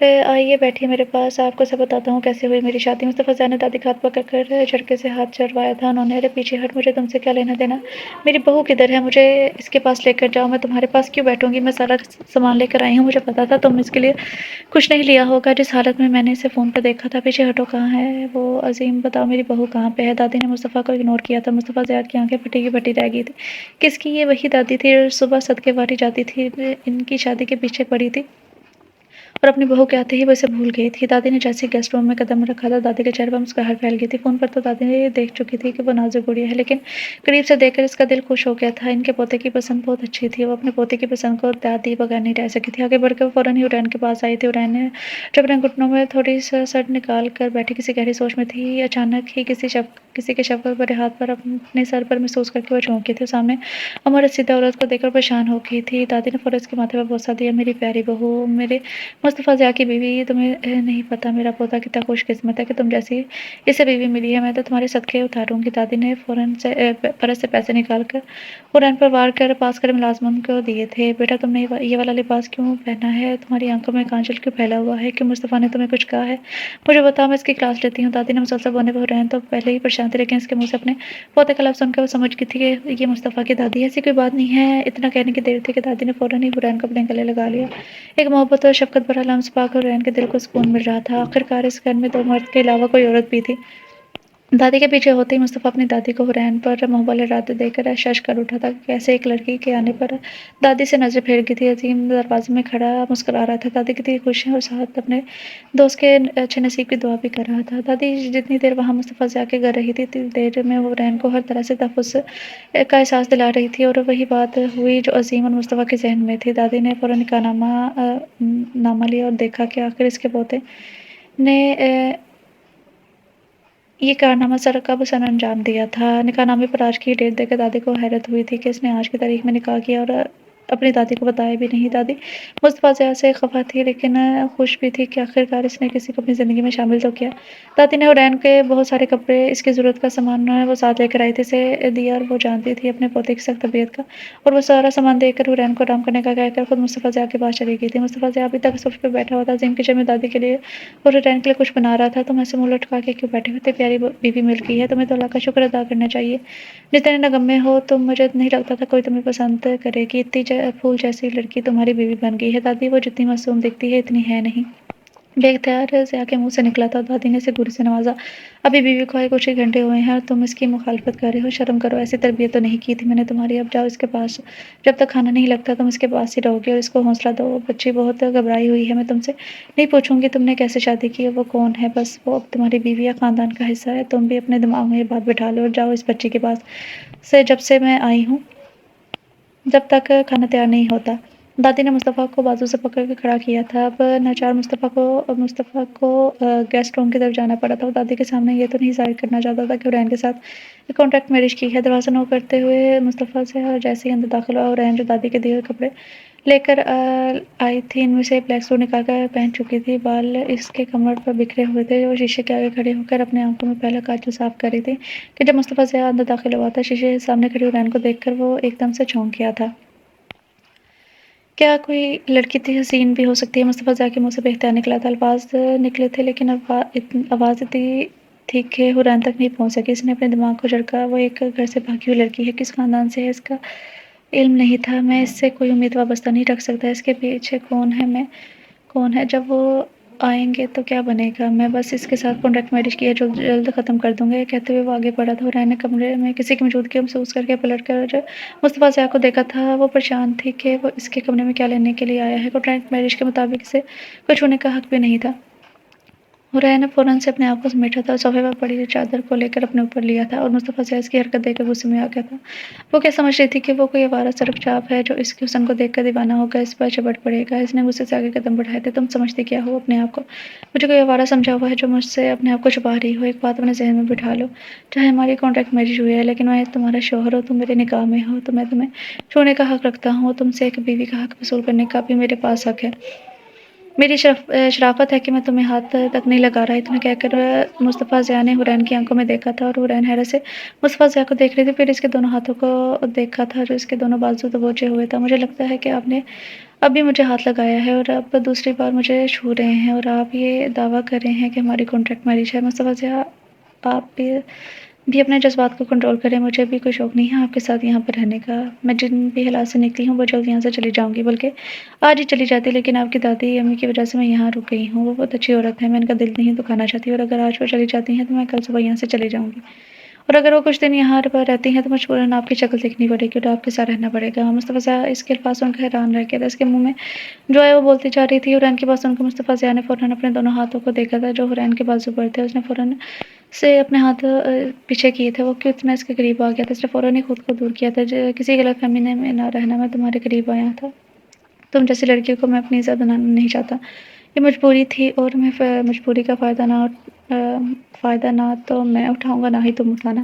آئیے بیٹھیے میرے پاس، آپ کو سب بتاتا ہوں کیسے ہوئی میری شادی۔ مصطفیٰ زیاں نے دادی کا ہاتھ پکڑ کر جھٹکے سے ہاتھ چروایا تھا۔ انہوں نے، ارے پیچھے ہٹ، مجھے تم سے کیا لینا دینا؟ میری بہو کدھر ہے؟ مجھے اس کے پاس لے کر جاؤ۔ میں تمہارے پاس کیوں بیٹھوں گی؟ میں سارا سامان لے کر آئی ہوں، مجھے پتا تھا تم اس کے لیے کچھ نہیں لیا ہوگا جس حالت میں نے اسے فون پہ دیکھا تھا۔ پیچھے ہٹو، کہاں ہے وہ عظیم؟ بتاؤ میری بہو کہاں پہ ہے؟ دادی نے مصطفیٰ کو اگنور کیا تھا۔ مصطفیٰ زیاں کی آنکھیں پھٹی کی پھٹی رہ گئی تھی۔ کس کی؟ یہ وہی دادی تھی جو صبح صدقے واری جاتی تھی، ان کی شادی کے پیچھے پڑی تھی اور اپنی بہو کے آتے ہی وہ اسے بھول گئی تھی۔ دادی نے جیسے گیسٹ روم میں قدم رکھا تھا، دادی کے چہرے پر مسکراہٹ پھیل گئی تھی۔ فون پر تو دادی نے دیکھ چکی تھی کہ وہ نازک گڑیا ہے، لیکن قریب سے دیکھ کر اس کا دل خوش ہو گیا تھا۔ ان کے پوتے کی پسند بہت اچھی تھی، وہ اپنے پوتے کی پسند کو دادی بغیر نہیں رہ سکی تھی۔ آگے بڑھ کر وہ فوراً ہی حورین کے پاس آئی تھی۔ حورین نے جو اپنے گھٹنوں میں تھوڑی سڑ نکال کر بیٹھی کسی گہری سوچ میں تھی، اچانک ہی کسی کے شفقت بھرے ہاتھ پر اپنے سر پر محسوس کر کے وہ چونکی تھی۔ سامنے عمر رسیدہ عورت کو دیکھ کر پریشان ہو گئی تھی۔ دادی نے فوراً اس کے ماتھے پر بوسہ دیا، میری پیاری بہو، میرے مصطفیٰ زیاں کی بیوی، تمہیں نہیں پتا میرا پوتا کتنا خوش قسمت ہے کہ تم جیسی اسے بیوی ملی ہے۔ میں تو تمہارے صدقے اتاروں گی۔ دادی نے فوراً پرس سے پیسے نکال کر حورین پر وار کر پاس کھڑے ملازمن کو دیے تھے۔ بیٹا تم نے یہ والا لباس کیوں پہنا ہے؟ تمہاری آنکھوں میں کانجل کیوں پھیلا ہوا ہے؟ کیوں مصطفیٰ نے تمہیں کچھ کہا ہے؟ مجھے بتاؤ، میں اس کی کلاس لیتی ہوں۔ دادی نے مسلسل بولنے پر حورین تو پہلے ہی پریشان تھی، لیکن اس کے منہ سے اپنے پوتے کا لفظ سن کر وہ سمجھ گئی تھی کہ یہ مصطفیٰ کی دادی ہے، ایسی کوئی بات نہیں ہے۔ اتنا کہنے کی دیر تھی کہ دادی نے فوراً ہی حورین کو اپنے گلے لگا لیا۔ ایک محبت اور شفقت بھرا لمس پا کر حورین کے دل کو سکون مل رہا تھا۔ آخرکار اس گھر میں دو مرد کے علاوہ کوئی عورت بھی تھی۔ دادی کے پیچھے ہوتے ہی مصطفیٰ اپنی دادی کو حورین پر محبت ارادے دے کر شش کر اٹھا تھا۔ کیسے ایک لڑکی کے آنے پر دادی سے نظریں پھیر گئی تھی۔ عظیم دروازے میں کھڑا مسکرا رہا تھا، دادی کتنی خوش ہیں، اور ساتھ اپنے دوست کے اچھے نصیب کی دعا بھی کر رہا تھا۔ دادی جتنی دیر وہاں مصطفیٰ زیاں کے گھر رہی تھی، اتنی دیر میں وہ حورین کو ہر طرح سے تحفظ کا احساس دلا رہی تھی، اور وہی بات ہوئی جو عظیم اور مصطفیٰ کے ذہن میں تھی۔ دادی نے فوراً نکاح نامہ لیا اور دیکھا کہ آخر اس کے پوتے نے یہ کارنامہ کب سر انجام دیا تھا۔ نکاح نامے پر آج کی ڈیٹ دیکھ کر دادی کو حیرت ہوئی تھی کہ اس نے آج کی تاریخ میں نکاح کیا اور اپنی دادی کو بتایا بھی نہیں۔ دادی مصطفیٰ زیاں سے خفا تھی، لیکن خوش بھی تھی کہ آخرکار اس نے کسی کو اپنی زندگی میں شامل تو کیا۔ دادی نے حورین کے بہت سارے کپڑے، اس کی ضرورت کا سامان وہ ساتھ لے کر آئی تھی، اسے دیا، اور وہ جانتی تھی اپنے پوتے کی سخت طبیعت کا، اور وہ سارا سامان دے کر حورین کو آرام کرنے کا کہہ کر خود مصطفیٰ زیاں کے پاس چلی گئی تھی۔ مصطفیٰ زیاں ابھی تک صف پہ بیٹھا ہوا تھا۔ عظیم کچن میں دادی کے لیے اور حورین کے لیے کچھ بنا رہا تھا۔ تم ایسے منہ لٹکا کے کیوں بیٹھے ہوتے؟ پیاری بیوی مل گئی ہے، تمہیں تو اللہ کا شکر ادا کرنا چاہیے۔ جتنے نغمے ہو تم، مجھے نہیں لگتا تھا کوئی تمہیں پسند کرے گی، اتنی پھول جیسی لڑکی تمہاری بیوی بن گئی ہے۔ دادی وہ جتنی معصوم دکھتی ہے اتنی ہے نہیں، بے اختیار زیاں کے منہ سے نکلا تھا۔ دادی نے اسے گوری سے نوازا، ابھی بیوی کو آئے کچھ ہی گھنٹے ہوئے ہیں اور تم اس کی مخالفت کر رہے ہو؟ شرم کرو، ایسی تربیت تو نہیں کی تھی میں نے تمہاری۔ اب جاؤ اس کے پاس، جب تک کھانا نہیں لگتا تم اس کے پاس ہی رہو گی، اور اس کو حوصلہ دو، بچی بہت گھبرائی ہوئی ہے۔ میں تم سے نہیں پوچھوں گی تم نے کیسے شادی کی ہے، وہ کون ہے، بس وہ اب تمہاری بیوی یا خاندان کا حصہ ہے۔ تم بھی اپنے دماغ میں یہ بات بٹھا لو اور جاؤ اس بچی کے پاس سے، جب سے میں آئی ہوں جب تک کھانا تیار نہیں ہوتا۔ دادی نے مصطفیٰ کو بازو سے پکڑ کے کھڑا کیا تھا۔ اب ناچار مصطفیٰ کو گیسٹ روم کی طرف جانا پڑا تھا۔ وہ دادی کے سامنے یہ تو نہیں ظاہر کرنا چاہتا تھا کہ حورین کے ساتھ کانٹریکٹ میرج کی ہے۔ دروازہ نوک کرتے ہوئے مصطفیٰ زیاں جیسے ہی اندر داخل ہوا، حورین جو دادی کے دیے ہوئے کپڑے لے کر آئی تھی ان میں سے بلیک سوٹ نکال کر پہن چکی تھی۔ بال اس کے کمر پر بکھرے ہوئے تھے۔ وہ شیشے کے آگے کھڑی ہو کر اپنے آنکھوں میں پہلا کاجل صاف کر رہی تھی کہ جب مصطفیٰ زیاں اندر داخل ہوا تھا، شیشے کے سامنے کھڑی حورین کو دیکھ کر وہ ایک دم سے چونک گیا تھا۔ کیا کوئی لڑکی اتنی حسین بھی ہو سکتی ہے؟ مصطفیٰ زیاں کے منہ سے بے اختیار نکلا تھا۔ الفاظ نکلے تھے لیکن آواز اتنی تھی کہ حورین تک نہیں پہنچ سکی۔ اس نے اپنے دماغ کو جھڑکا، وہ ایک گھر سے بھاگی ہوئی لڑکی ہے، کس خاندان سے ہے اس کا علم نہیں تھا۔ میں اس سے کوئی امید وابستہ نہیں رکھ سکتا۔ اس کے پیچھے کون ہے؟ جب وہ آئیں گے تو کیا بنے گا؟ میں بس اس کے ساتھ کانٹریکٹ میرج کی ہے، جلد ختم کر دوں گا۔ یہ کہتے ہوئے وہ آگے بڑھا تھا۔ حورین نے کمرے میں کسی کی موجودگی محسوس کر کے پلٹ کر مصطفیٰ زیاں کو دیکھا تھا۔ وہ پریشان تھی کہ وہ اس کے کمرے میں کیا لینے کے لیے آیا ہے۔ کانٹریکٹ میرج کے مطابق اسے کوئی چھونے کا حق بھی نہیں تھا۔ حورین نے فوراً سے اپنے آپ کو سمیٹا تھا اور صوفے پر پڑی چادر کو لے کر اپنے اوپر لیا تھا، اور مصطفیٰ زیاں اس کی حرکت دیکھ کر غصے میں آ گیا تھا۔ وہ کیا سمجھ رہی تھی کہ وہ کوئی آوارہ سڑک چاپ ہے جو اس کے حسن کو دیکھ کر دیوانہ ہو کر اس پر چپٹ پڑے گا۔ اس نے غصے سے آگے قدم بڑھائے تھے۔ تم سمجھتی کیا ہو اپنے آپ کو؟ مجھے کوئی آوارہ سمجھا ہوا ہے جو مجھ سے اپنے آپ کو چھپا رہی ہو؟ ایک بات اپنے ذہن میں بٹھا لو، چاہے ہماری کانٹریکٹ میرج ہوئی ہے، لیکن میں تمہارا شوہر ہوں، تم میرے نکاح میں ہو، تو میں تمہیں چھونے کا حق رکھتا ہوں۔ تم سے ایک بیوی کا حق وصول کرنے کا بھی میرے پاس حق ہے۔ میری شرافت ہے کہ میں تمہیں ہاتھ تک نہیں لگا رہا۔ اتنا کہہ کر مصطفیٰ زیاں نے حورین کی آنکھوں میں دیکھا تھا، اور حورین حیرت سے مصطفیٰ زیاں کو دیکھ رہی تھی، پھر اس کے دونوں ہاتھوں کو دیکھا تھا جو اس کے دونوں بازو دبوچے ہوئے تھا۔ مجھے لگتا ہے کہ آپ نے اب بھی مجھے ہاتھ لگایا ہے اور اب دوسری بار مجھے چھو رہے ہیں اور آپ یہ دعویٰ کر رہے ہیں کہ ہماری کانٹریکٹ میرج ہے۔ مصطفیٰ ضیاء، آپ بھی اپنے جذبات کو کنٹرول کریں۔ مجھے بھی کوئی شوق نہیں ہے آپ کے ساتھ یہاں پر رہنے کا۔ میں جن بھی حالات سے نکلی ہوں وہ جلد یہاں سے چلی جاؤں گی، بلکہ آج ہی چلی جاتی، لیکن آپ کی دادی امی کی وجہ سے میں یہاں رک گئی ہوں۔ وہ بہت اچھی عورت ہے، میں ان کا دل نہیں دکھانا چاہتی، اور اگر آج وہ چلی جاتی ہیں تو میں کل صبح یہاں سے چلی جاؤں گی، اور اگر وہ کچھ دن یہاں پر رہتی ہیں تو مجبوراً آپ کی شکل دیکھنی پڑے گی اور آپ کے ساتھ رہنا پڑے گا۔ مصطفیٰ ضیاء اس کے الفاظ سن کر حیران رہ گیا تھا۔ اس کے منہ میں جو ہے وہ بولتی جا رہی تھی۔ حرین کی بات سن کر مصطفیٰ ضیاء نے فوراً اپنے دونوں ہاتھوں کو دیکھا تھا جو حرین کے بازو پر تھے۔ اس نے فوراً سے اپنے ہاتھ پیچھے کیے تھے۔ وہ کیوں اتنا اس کے قریب آ گیا تھا؟ اس نے فوراً ہی خود کو دور کیا تھا۔ کسی غلط فہمی میں نہ رہنا، میں تمہارے قریب آیا تھا۔ تم جیسی لڑکیوں کو میں اپنی عزت بنانا نہیں چاہتا۔ یہ مجبوری تھی اور میں مجبوری کا فائدہ نہ تو میں اٹھاؤں گا نہ ہی تم اٹھانا۔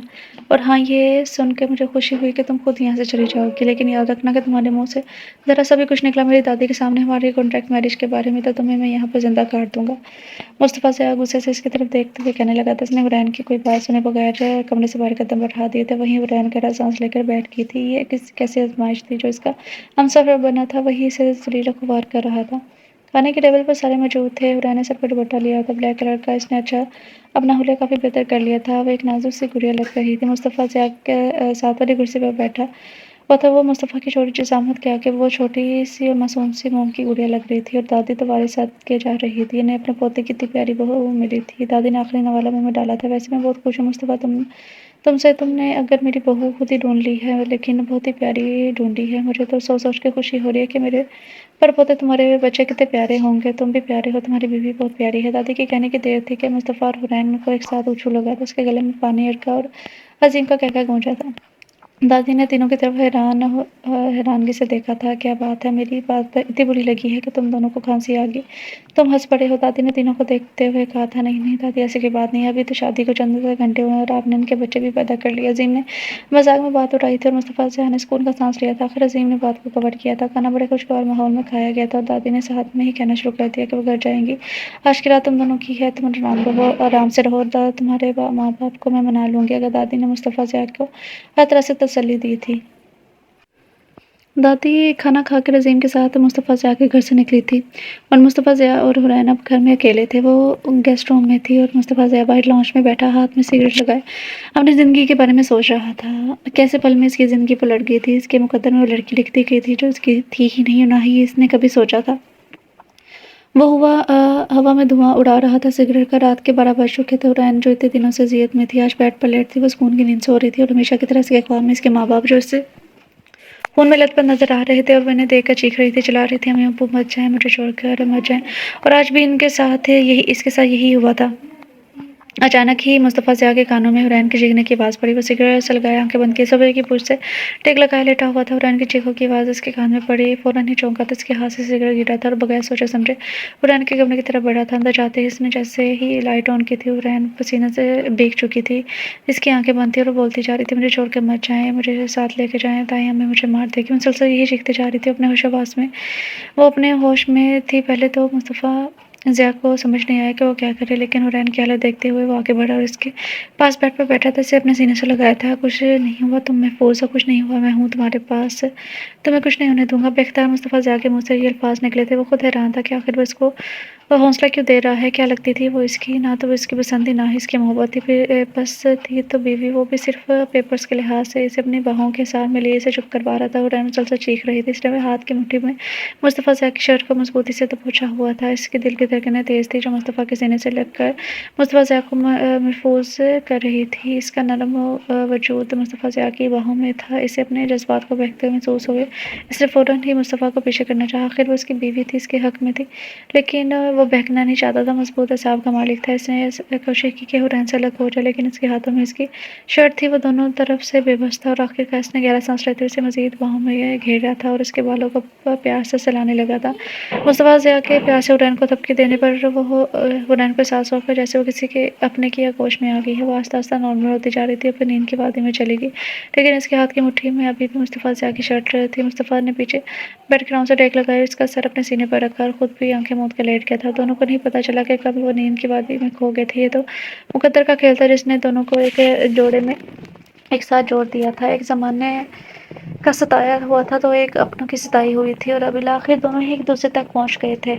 اور ہاں، یہ سن کے مجھے خوشی ہوئی کہ تم خود یہاں سے چلی جاؤ گی، لیکن یاد رکھنا کہ تمہارے منہ سے ذرا سا بھی کچھ نکلا میری دادی کے سامنے ہماری کانٹریکٹ میرج کے بارے میں تو تمہیں میں یہاں پر زندہ کاٹ دوں گا۔ مصطفیٰ ضیاء غصے سے اس کی طرف دیکھتے ہوئے کہنے لگا تھا۔ اس نے حرین کی کوئی بات سنے بغیر کمرے سے باہر قدم بڑھا دیے تھے۔ وہیں حرین گہرا سانس لے کر بیٹھ گئی تھی۔ یہ کیسی آزمائش تھی؟ جو اس کا ہمسفر بنا تھا وہی اسے ذلیل و خوار کر رہا تھا۔ کھانے کی ٹیبل پر سارے موجود تھے۔ حرین نے سر پر دوپٹہ لیا تھا بلیک کلر کا۔ اس نے اپنا حلیہ کافی بہتر کر لیا تھا۔ وہ ایک نازک سی گڑیا لگ رہی تھی۔ مصطفیٰ ضیاء کے ساتھ والی کرسی پر بیٹھا ہوا تھا وہ مصطفیٰ کی چھوٹی جسامت کے آگے وہ چھوٹی سی اور معصوم سی موم کی گڑیا لگ رہی تھی، اور دادی تو وارثات کے جا رہی تھی۔ انہیں اپنے پوتے کی اتنی پیاری بہو ملی تھی۔ دادی نے آخری نوالہ منہ میں ڈالا تھا۔ ویسے میں بہت خوش ہوں مصطفیٰ تم نے اگر میری بہو خود ہی ڈھونڈ لی ہے، لیکن بہت ہی پیاری ڈھونڈی ہے۔ مجھے تو سوچ کے خوشی ہو رہی ہے کہ میرے پر پوتے تمہارے بچے کتنے پیارے ہوں گے۔ تم بھی پیارے ہو، تمہاری بیوی بہت پیاری ہے۔ دادی کے کہنے کی دیر تھی کہ مصطفیٰ اور حرین کو ایک ساتھ اچھو لگا تھا۔ اس کے گلے میں پانی اڑکا اور عظیم کا قہقہ گونجا تھا۔ دادی نے تینوں کی طرف حیرانگی سے دیکھا تھا۔ کیا بات ہے؟ میری بات اتنی بری لگی ہے کہ تم دونوں کو کھانسی آ گئی؟ تم ہنس پڑے ہو؟ دادی نے تینوں کو دیکھتے ہوئے کہا تھا۔ نہیں نہیں دادی، ایسی کوئی بات نہیں ہے، ابھی تو شادی کو چند گھنٹے ہوئے ہیں اور آپ نے ان کے بچے بھی پیدا کر لیے۔ عظیم نے مذاق میں بات اٹھائی تھی اور مصطفیٰ ضیاء نے سکون کا سانس لیا تھا۔ آخر عظیم نے بات کو کور کیا تھا۔ کھانا بڑے خوشگوار ماحول میں کھایا گیا تھا اور دادی نے ساتھ میں ہی کہنا شروع کر دیا کہ وہ گھر جائیں گی۔ آج کی رات تم دونوں کی ہے، تم آرام سے رہو اور تمہارے ماں باپ کو میں منا لوں گی۔ اگر دادی نے مصطفیٰ ضیاء کو ہر طرح سے تسلی دی تھی۔ دادی کھانا کھا کر عظیم کے ساتھ مصطفیٰ ضیاء کے گھر سے نکلی تھی اور مصطفیٰ ضیاء اور حرین اب گھر میں اکیلے تھے۔ وہ گیسٹ روم میں تھی اور مصطفیٰ ضیاء باہر لاؤنج میں بیٹھا ہاتھ میں سگریٹ لگائے اپنی زندگی کے بارے میں سوچ رہا تھا۔ کیسے پل میں اس کی زندگی پلٹ گئی تھی۔ اس کے مقدر میں وہ لڑکی لکھ دی گئی تھی جو اس کی تھی ہی نہیں، نہ ہی اس نے کبھی سوچا تھا۔ وہ ہوا میں دھواں اڑا رہا تھا سگریٹ کا۔ رات کے 12 بج چکے تھے۔ حرین جو اتنے دنوں سے اذیت میں تھی آج بیڈ پر لیٹ تھی۔ وہ سکون کی نیند سو رہی تھی اور ہمیشہ کی طرح اس کے خواب میں اس کے ماں باپ جو اس سے خون میں لت پت نظر آ رہے تھے اور وہ انہیں دیکھ کر چیخ رہی تھی، چلا رہی تھی، امی ابو مت جائیں، مجھے چھوڑ کر مت جائیں۔ اور آج بھی اس کے ساتھ یہی ہوا تھا۔ اچانک ہی مصطفیٰ ضیاء کے کانوں میں حرین کے چیخنے کی آواز پڑی۔ وہ سگریٹ سلگائے آنکھیں بند کیے صبح کی پوچھ سے ٹیک لگائے لیٹا ہوا تھا۔ حرین کی چیخوں کی آواز اس کے کان میں پڑی، فوراً ہی چونکا تھا۔ اس کے ہاتھ سے سگریٹ گرا تھا اور بغیر سوچے سمجھے حرین کے کمرے کی طرف بڑھا تھا۔ اندر جاتے ہی اس نے جیسے ہی لائٹ آن کی تھی حرین پسینے سے بھیگ چکی تھی۔ اس کی آنکھیں بند تھیں اور وہ بولتی جا رہی تھی، مجھے چھوڑ کے مت جائیں، مجھے ساتھ لے کے جائیں، تائیں امی مجھے مار دے گی۔ مسلسل یہی چیختی جا رہی تھی اپنے ہوش و حواس میں۔ وہ اپنے ہوش میں تھی۔ پہلے تو مصطفیٰ ضیاء کو سمجھ نہیں آیا کہ وہ کیا کرے، لیکن حرین کی حالت دیکھتے ہوئے وہ آگے بڑھا اور اس کے پاس بیڈ پر بیٹھا تھا۔ اسے اپنے سینے سے لگایا تھا۔ کچھ نہیں ہوا، تم محفوظ ہو، کچھ نہیں ہوا، میں ہوں تمہارے پاس، تمہیں کچھ نہیں ہونے دوں گا۔ بے اختیار مصطفیٰ ضیاء کے منہ سے یہ الفاظ نکلے تھے۔ وہ خود حیران تھا کہ آخر وہ اس کو حوصلہ کیوں دے رہا ہے۔ کیا لگتی تھی وہ اس کی؟ نہ تو وہ اس کی پسند تھی، نہ ہی اس کی محبت تھی، بس تھی تو بیوی، وہ بھی صرف پیپرز کے لحاظ سے۔ اسے اپنی باہوں کے ساتھ میں لیے اسے چپ کروا رہا تھا۔ حرین مسلسل چیخ رہی تھی۔ اس نے ہاتھ کی مٹھی میں مصطفیٰ ضیاء کی شرٹ کو مضبوطی سے دبوچا ہوا تھا۔ اس کے دل کی دھڑکنیں تیز تھیں جو مصطفیٰ کے سینے سے لگ کر مصطفیٰ ضیاء کو محفوظ کر رہی تھی۔ اس کا نرم وجود مصطفیٰ ضیاء کی باہوں میں تھا۔ اسے اپنے جذبات کو بہکتے ہوئے محسوس ہوئے۔ اس نے فوراً ہی مصطفیٰ کو پیچھے کرنا چاہا۔ آخر وہ اس کی بیوی تھی، اس کے حق میں تھی، لیکن وہ بہکنا نہیں چاہتا تھا۔ مضبوط اعصاب کا مالک تھا۔ اس نے کوشش کی کہ حرین سے الگ ہو جائے، لیکن اس کے ہاتھوں میں اس کی شرٹ تھی۔ وہ دونوں طرف سے بے بس تھا اور آخرکار اس نے گہرا سانس لیتے ہوئے اسے مزید باہوں میں گھیرا تھا اور اس کے بالوں کو پیار سے سلانے لگا تھا۔ مصطفیٰ ضیاء کے پیار سے حرین کو تھپکی دینے پر حرین کو احساس ہوا جیسے وہ کسی کے اپنے کی آغوش میں آ گئی ہے۔ وہ آہستہ آہستہ نارمل ہوتی جا رہی تھی، اپنی نیند کی وادی میں چلی گئی، لیکن اس کے ہاتھ کی مٹھی میں ابھی بھی مصطفیٰ ضیاء کی شرٹ تھی۔ مصطفیٰ نے پیچھے بیٹھ کر آرام سے ٹیک لگائی اور اس کا سر اپنے سینے پر رکھا اور خود بھی آنکھیں موند کر لیٹ گیا تھا۔ دونوں کو نہیں پتہ چلا کہ کب وہ نیند کی وادی میں کھو گئے تھے۔ یہ تو مقدر کا کھیل تھا جس نے دونوں کو ایک جوڑے میں ایک ساتھ جوڑ دیا تھا۔ ایک زمانے کا ستایا ہوا تھا تو ایک اپنوں کی ستائی ہوئی تھی، اور اب بالآخر دونوں ہی ایک دوسرے تک پہنچ گئے تھے۔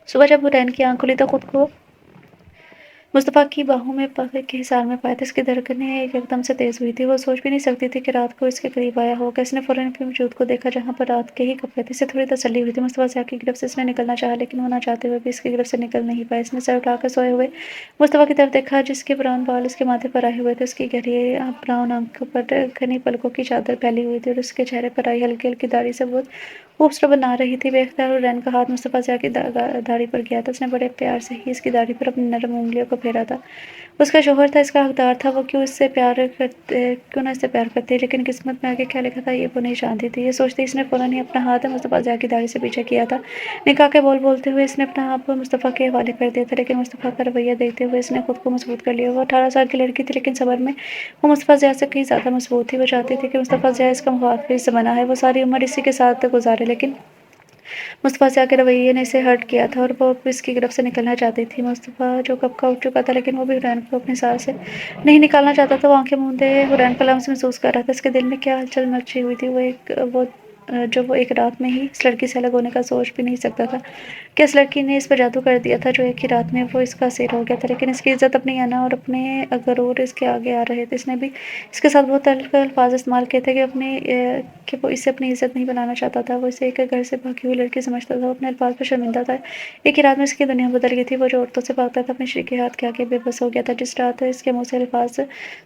صبح جب حرین کی آنکھ کھلی تو خود کو مصطفیٰ کی باہوں میں پگڑی کے حصار میں پایا تھا۔ اس کی دھڑکنیں ایک دم سے تیز ہوئی تھیں۔ وہ سوچ بھی نہیں سکتی تھی کہ رات کو اس کے قریب آیا ہوگا۔ اس نے فوراً اپنے وجود کو دیکھا جہاں پر رات کے ہی کپڑے تھے۔ اسے تھوڑی تسلی ہوئی تھی۔ مصطفیٰ صاحب کی گرفت سے اس نے نکلنا چاہا لیکن وہ نہ چاہتے ہوئے بھی اس کی گرفت سے نکل نہیں پایا۔ اس نے سر اٹھا کر سوئے ہوئے مصطفیٰ کی طرف دیکھا جس کے براؤن بال اس کے ماتھے پر آئے ہوئے تھے۔ اس کی گہری براؤن آنکھوں پر گھنی پلکوں کی چادر پھیلی ہوئی تھی اور اس کے چہرے پر آئی ہلکی ہلکی داڑھی سے بہت خوبصورت بنا رہی تھی۔ بے اختیار حرین کا ہاتھ مصطفیٰ صاحب کی داڑھی پر گیا تھا۔ اس نے بڑے پیار سے ہی اس کی داڑھی پر اپنی نرم انگلیوں کو پھیرا تھا۔ اس کا شوہر تھا، اس کا حقدار تھا، وہ کیوں نہ اس سے پیار کرتی، لیکن قسمت میں آگے کیا لکھا تھا یہ وہ نہیں جانتی تھی۔ یہ سوچتے اس نے فوراً ہی اپنا ہاتھ مصطفیٰ صاحب کی داڑھی سے پیچھے کیا تھا۔ نکاح کے بولتے ہوئے اس نے اپنا آپ مصطفیٰ کے حوالے کر دیا تھا، لیکن مصطفیٰ کا رویہ دیکھتے ہوئے اس نے خود کو مضبوط کر لیا۔ وہ 18 سال کی لڑکی تھی لیکن صبر میں وہ مصطفیٰ صاحب سے کہیں زیادہ مضبوط تھی۔ وہ چاہتی تھی کہ مصطفیٰ صاحب اس کا محافظ بنا ہے، وہ ساری عمر اسی کے ساتھ گزارے، لیکن مصطفیٰ صاحب کے رویے نے اسے ہرٹ کیا تھا اور وہ اب اس کی گرفت سے نکلنا چاہتی تھی۔ مصطفیٰ جو کب کا اٹھ چکا تھا لیکن وہ بھی حرین کو اپنے ساتھ سے نہیں نکالنا چاہتا تھا۔ وہ آنکھیں موندے حرین کا لمس محسوس کر رہا تھا۔ اس کے دل میں کیا ہلچل مچی ہوئی تھی جو وہ ایک رات میں ہی اس لڑکی سے الگ ہونے کا سوچ بھی نہیں سکتا تھا کہ اس لڑکی نے اس پر جادو کر دیا تھا جو ایک ہی رات میں وہ اس کا اسیر ہو گیا تھا، لیکن اس کی عزت، اپنی انا اور اپنے غرور اس کے آگے آ رہے تھے۔ اس نے بھی اس کے ساتھ بہت تلخ الفاظ استعمال کیے تھے کہ وہ اسے اپنی عزت نہیں بنانا چاہتا تھا، وہ اسے ایک گھر سے بھاگی ہوئی لڑکی سمجھتا تھا۔ وہ اپنے الفاظ پر شرمندہ تھا۔ ایک ہی رات میں اس کی دنیا بدل گئی تھی۔ وہ جو عورتوں سے بھاگتا تھا اپنے شریک کے ہاتھ کے آگے بے بس ہو گیا تھا۔ جس رات اس کے منہ سے الفاظ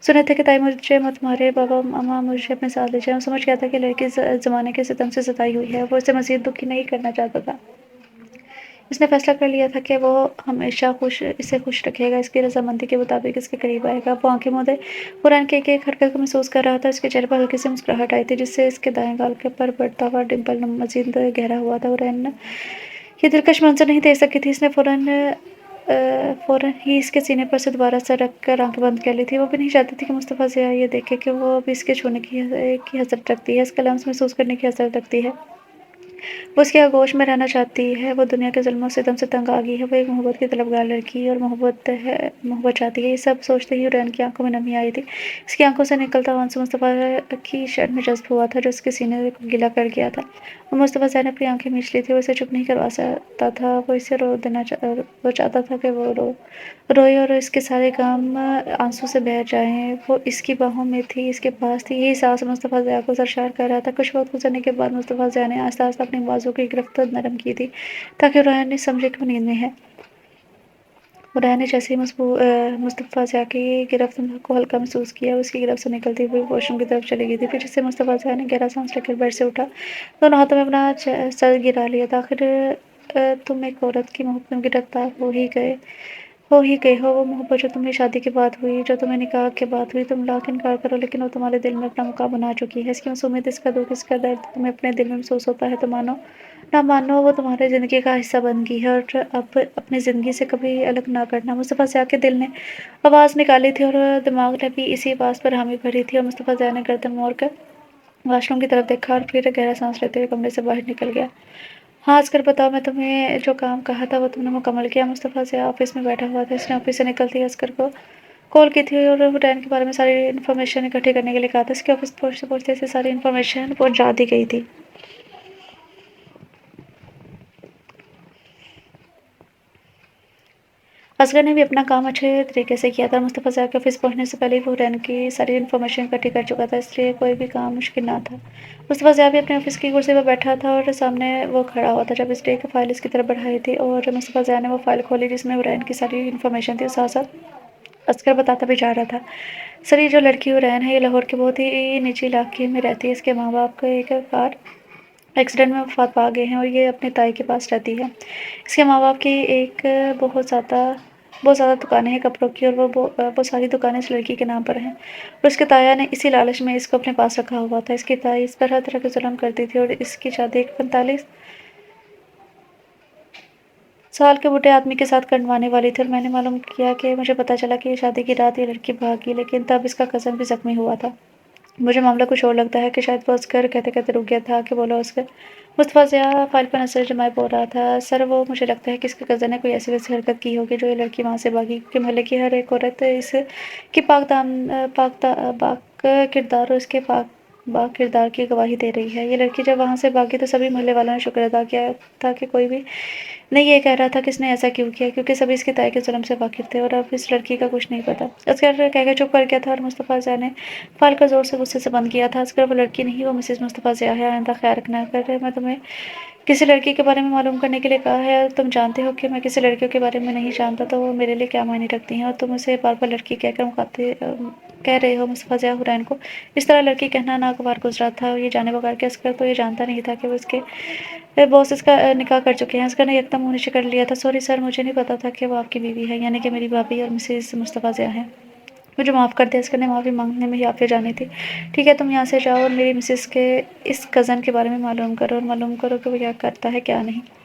سنے تھے کہ تائی مجھے مت مارے، بابا اماں مجھے اپنے ساتھ لے جائیں، وہ سمجھ گیا تھا کہ لڑکی زمانے کے ستم سے ستائی ہوئی ہے۔ وہ اسے مزید دکھی نہیں کرنا چاہتا تھا۔ اس نے فیصلہ کر لیا تھا کہ وہ ہمیشہ اسے خوش رکھے گا، اس کی رضامندی کے مطابق اس کے قریب آئے گا۔ وہ آنکھیں موندے حرین کے ایک ایک حرکت کو محسوس کر رہا تھا۔ اس کے چہرے پر ہلکی سی مسکراہٹ آئی تھی جس سے اس کے دائیں گال پر بڑھتا ہوا ڈمپل مزید گہرا ہوا تھا۔ حرین یہ دلکش منظر نہیں دیکھ سکی تھی۔ اس نے فوراً ہی اس کے سینے پر سے دوبارہ سر رکھ کر آنکھیں بند کر لی تھی۔ وہ بھی نہیں چاہتی تھی کہ مصطفیٰ ضیاء یہ دیکھے کہ وہ اب اس کے چھونے کی حسرت رکھتی ہے، اس کا لمس محسوس کرنے کی حسرت رکھتی ہے۔ وہ اس کے آغوش میں رہنا چاہتی ہے۔ وہ دنیا کے ظلم و ستم سے تنگ آ گئی ہے۔ وہ ایک محبت کی طلبگار لڑکی ہے اور محبت چاہتی ہے۔ یہ سب سوچتے ہی حرین کی آنکھوں میں نمی آئی تھی۔ اس کی آنکھوں سے نکلتا ہوا آنسو مصطفیٰ کی شرٹ میں جذب ہوا تھا جو اس کے سینے کو گیلا کر گیا تھا۔ وہ مصطفیٰ صاحب نے اپنی آنکھیں مینچ لی تھی۔ وہ اسے چپ نہیں کروا سکتا تھا۔ وہ اسے وہ چاہتا تھا کہ وہ روئے اور اس کے سارے غم آنسو سے بہہ جائیں۔ وہ اس کی باہوں میں تھی، اس کے پاس تھی۔ یہی احساس مصطفیٰ ضیاء کو سرشار کر رہا تھا۔ کچھ وقت گزرنے کے بعد مصطفیٰ ضیاء نے آہستہ آہستہ اپنی بازو کی گرفت نرم کی تھی تاکہ حرین نے سمجھے کہ وہ نیند میں ہے۔ حرین نے جیسے ہی مصطفیٰ ضیاء کی گرفت کو ہلکا محسوس کیا، وہ اس کی گرفت سے نکلتی ہوئی واش روم کی طرف چلی گئی تھی۔ پھر سے مصطفیٰ ضیاء نے گہرا سانس لے کر بیڈ سے اٹھا، دونوں ہاتھوں میں اپنا سر گرا لیا تھا۔ آخر تم ایک عورت کی محبت میں گرفتار ہو ہی گئے ہو، وہ محبت جو تمہیں شادی کے بعد ہوئی، جو تمہیں نکاح کے بعد ہوئی۔ تم لاکھ انکار کرو لیکن وہ تمہارے دل میں اپنا مقام بنا چکی ہے۔ اس کی معصومیت، اس کا دکھ، اس کا درد تمہیں اپنے دل میں محسوس ہوتا ہے تو مانو نہ مانو وہ تمہاری زندگی کا حصہ بن گئی ہے اور اب اپنی زندگی سے کبھی الگ نہ کرنا۔ مصطفیٰ ضیاء کے دل نے آواز نکالی تھی اور دماغ نے بھی اسی آواز پر حامی بھری تھی، اور مصطفیٰ ضیاء نے گردن موڑ کر واش روم کی طرف دیکھا اور پھر گہرا سانس لیتے ہوئے کمرے سے باہر نکل گیا۔ ہاں عسکر، بتاؤ، میں تمہیں جو کام کہا تھا وہ تم نے مکمل کیا؟ مصطفیٰ ضیاء آفس میں بیٹھا ہوا تھا۔ اس نے آفس سے نکلتے ہی عسکر کو کال کی تھی اور حرین کے بارے میں ساری انفارمیشن اکٹھی کرنے کے لیے کہا تھا۔ اس کے آفس پہنچتے پہنچتے اسے ساری انفارمیشن پہنچا دی گئی تھی۔ اصغر نے بھی اپنا کام اچھے طریقے سے کیا تھا۔ مصطفیٰ ضیاء کے آفس پہنچنے سے پہلے ہی وہ حرین کی ساری انفارمیشن اکٹھی کر چکا تھا، اس لیے کوئی بھی کام مشکل نہ تھا۔ مصطفیٰ ضیاء بھی اپنے آفس کی کرسی پر بیٹھا تھا اور سامنے وہ کھڑا ہوا تھا جب اس نے ایک فائل اس کی طرف بڑھائی تھی اور مصطفیٰ ضیاء نے وہ فائل کھولی جس میں حرین کی ساری انفارمیشن تھی، اور ساتھ ساتھ عسکر بتاتا بھی جا رہا تھا۔ سر، یہ جو لڑکی حرین ہے یہ لاہور کے بہت ہی نجی علاقے میں رہتی ہے۔ اس کے ماں باپ کا ایک کار ایکسیڈنٹ میں وفات پا گئے ہیں اور یہ اپنی تائی کے پاس رہتی ہے۔ اس کے ماں باپ کی ایک بہت زیادہ دکانیں ہیں کپڑوں کی، اور وہ ساری دکانیں اس لڑکی کے نام پر ہیں، اور اس کے تایا نے اسی لالچ میں اس کو اپنے پاس رکھا ہوا تھا۔ اس کی تائی اس پر ہر طرح کے ظلم کرتی تھی اور اس کی شادی ایک 45 سال کے بوڑھے آدمی کے ساتھ کروانے والی تھی، اور میں نے معلوم کیا کہ مجھے پتہ چلا کہ یہ شادی کی رات یہ لڑکی بھاگ گئی، لیکن تب اس کا کزن بھی زخمی ہوا تھا۔ مجھے معاملہ کچھ اور لگتا ہے کہ شاید وہ عسکر کہتے کہتے رک گیا تھا کہ بولا عسکر۔ مصطفیٰ ضیاء فائل پر نظر جمائے بول رہا تھا۔ سر وہ مجھے لگتا ہے کہ اس کے کزن نے کوئی ایسی ویسی حرکت کی ہوگی جو یہ لڑکی وہاں سے بھاگی، کیونکہ محلے کی ہر ایک عورت اس کی پاک کردار اور اس کے پاک کردار کی گواہی دے رہی ہے۔ یہ لڑکی جب وہاں سے بھاگی تو سبھی محلے والوں نے شکر ادا کیا تھا کہ کوئی بھی نہیں یہ کہہ رہا تھا کہ اس نے ایسا کیوں کیا، کیونکہ سبھی اس کے تائے کے ظلم سے واقف تھے اور اب اس لڑکی کا کچھ نہیں پتا۔ عسکر کہہ کے چپ کر گیا تھا اور مصطفیٰ ضیاء نے فائل کو زور سے غصے سے بند کیا تھا۔ عسکر وہ لڑکی نہیں، وہ مسز مصطفیٰ ضیاء ہے، آئندہ خیال رکھنا۔ اگر میں تمہیں کسی لڑکی کے بارے میں معلوم کرنے کے لیے کہا ہے اور تم جانتے ہو کہ میں کسی لڑکیوں کے بارے میں نہیں جانتا تو وہ میرے لیے کیا معنی رکھتی ہیں، اور تم اسے بار بار لڑکی کہہ رہے ہو۔ مصطفیٰ ضیاء حرین کو اس طرح لڑکی کہنا ناگوار گزرا تھا، یہ جانے بغیر کہ عسکر تو یہ جانتا نہیں تھا کہ وہ اس کے باس اس کا نکاح کر چکے ہیں۔ عسکر نے یکدم منہ نیچے کر لیا تھا۔ سوری سر، مجھے نہیں پتا تھا کہ وہ آپ کی بیوی ہے، یعنی کہ میری بھابھی اور مسز مصطفیٰ ضیاء ہیں۔ مجھے معاف کر دیں۔ عسکر نے معافی مانگنے میں یافیہ جانی تھی۔ ٹھیک ہے، تم یہاں سے جاؤ اور میری مسز کے اس کزن کے بارے میں معلوم کرو، اور معلوم کرو کہ وہ کیا کرتا ہے کیا نہیں،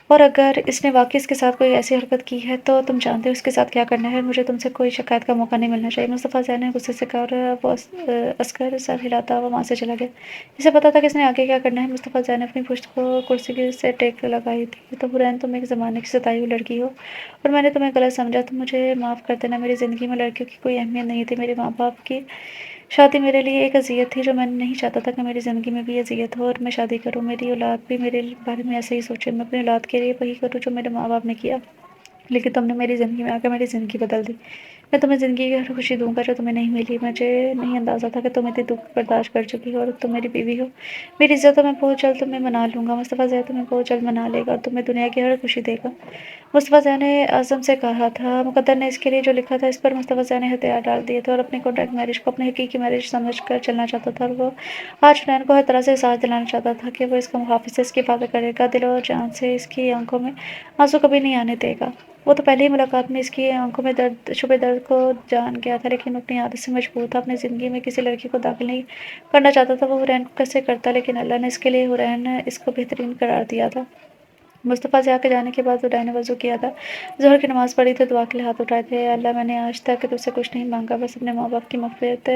اور اگر اس نے واقعی اس کے ساتھ کوئی ایسی حرکت کی ہے تو تم جانتے ہو اس کے ساتھ کیا کرنا ہے، اور مجھے تم سے کوئی شکایت کا موقع نہیں ملنا چاہیے۔ مصطفیٰ ضیاء نے غصے سے کہا اور وہ عسکر سر ہلاتا ہوا وہاں سے چلا گیا۔ اسے پتا تھا کہ اس نے آگے کیا کرنا ہے۔ مصطفیٰ ضیاء نے اپنی پشت کو کرسی سے ٹیک لگائی تھی۔ تو حرین، تم ایک زمانے کی ستائی ہوئی لڑکی ہو اور میں نے تمہیں غلط سمجھا، تم مجھے معاف کر دینا۔ میری زندگی میں لڑکیوں کی کوئی اہمیت نہیں تھی۔ میرے ماں باپ کی شادی میرے لیے ایک اذیت تھی جو میں نہیں چاہتا تھا کہ میری زندگی میں بھی اذیت ہو اور میں شادی کروں، میری اولاد بھی میرے بارے میں ایسے ہی سوچے، میں اپنی اولاد کے لیے وہی کروں جو میرے ماں باپ نے کیا، لیکن تم نے میری زندگی میں آ کر میری زندگی بدل دی۔ میں تمہیں زندگی کی ہر خوشی دوں گا جو تمہیں نہیں ملی۔ مجھے نہیں اندازہ تھا کہ تم اتنی دکھ برداشت کر چکی ہو، اور تم میری بیوی ہو۔ میری عزت میں بہت جلد تمہیں منا لوں گا۔ مصطفیٰ ضیاء تمہیں بہت جلد منا لے گا اور تمہیں دنیا کی ہر خوشی دے گا، مصطفیٰ ضیاء نے عزم سے کہا تھا۔ مقدر نے اس کے لیے جو لکھا تھا اس پر مصطفیٰ ضیاء نے ہتھیار ڈال دیے تھے اور اپنی کانٹریکٹ میرج کو اپنی حقیقی میرج سمجھ کر چلنا چاہتا تھا، اور وہ آج حنین کو ہر طرح سے احساس دلانا چاہتا تھا کہ وہ اس کا محافظ ہے، اس کی حفاظت کرے گا، دل و جان سے اس کی آنکھوں میں آنسو کبھی نہیں آنے دے گا۔ وہ تو پہلی ہی ملاقات میں اس کی آنکھوں میں چھپے درد کو جان گیا تھا، لیکن اپنی عادت سے مجبور تھا، اپنی زندگی میں کسی لڑکی کو داخل نہیں کرنا چاہتا تھا۔ وہ حرین کو کیسے کرتا، لیکن اللہ نے اس کے لیے حرین اس کو بہترین قرار دیا تھا۔ مصطفیٰ ضیاء کے جانے کے بعد حرین نے وضو کیا تھا، ظہر کی نماز پڑھی تھی، دعا کے لیے ہاتھ اٹھائے تھے۔ اللہ، میں نے آج تک تجھ سے کچھ نہیں مانگا، بس اپنے ماں باپ کی مغفرت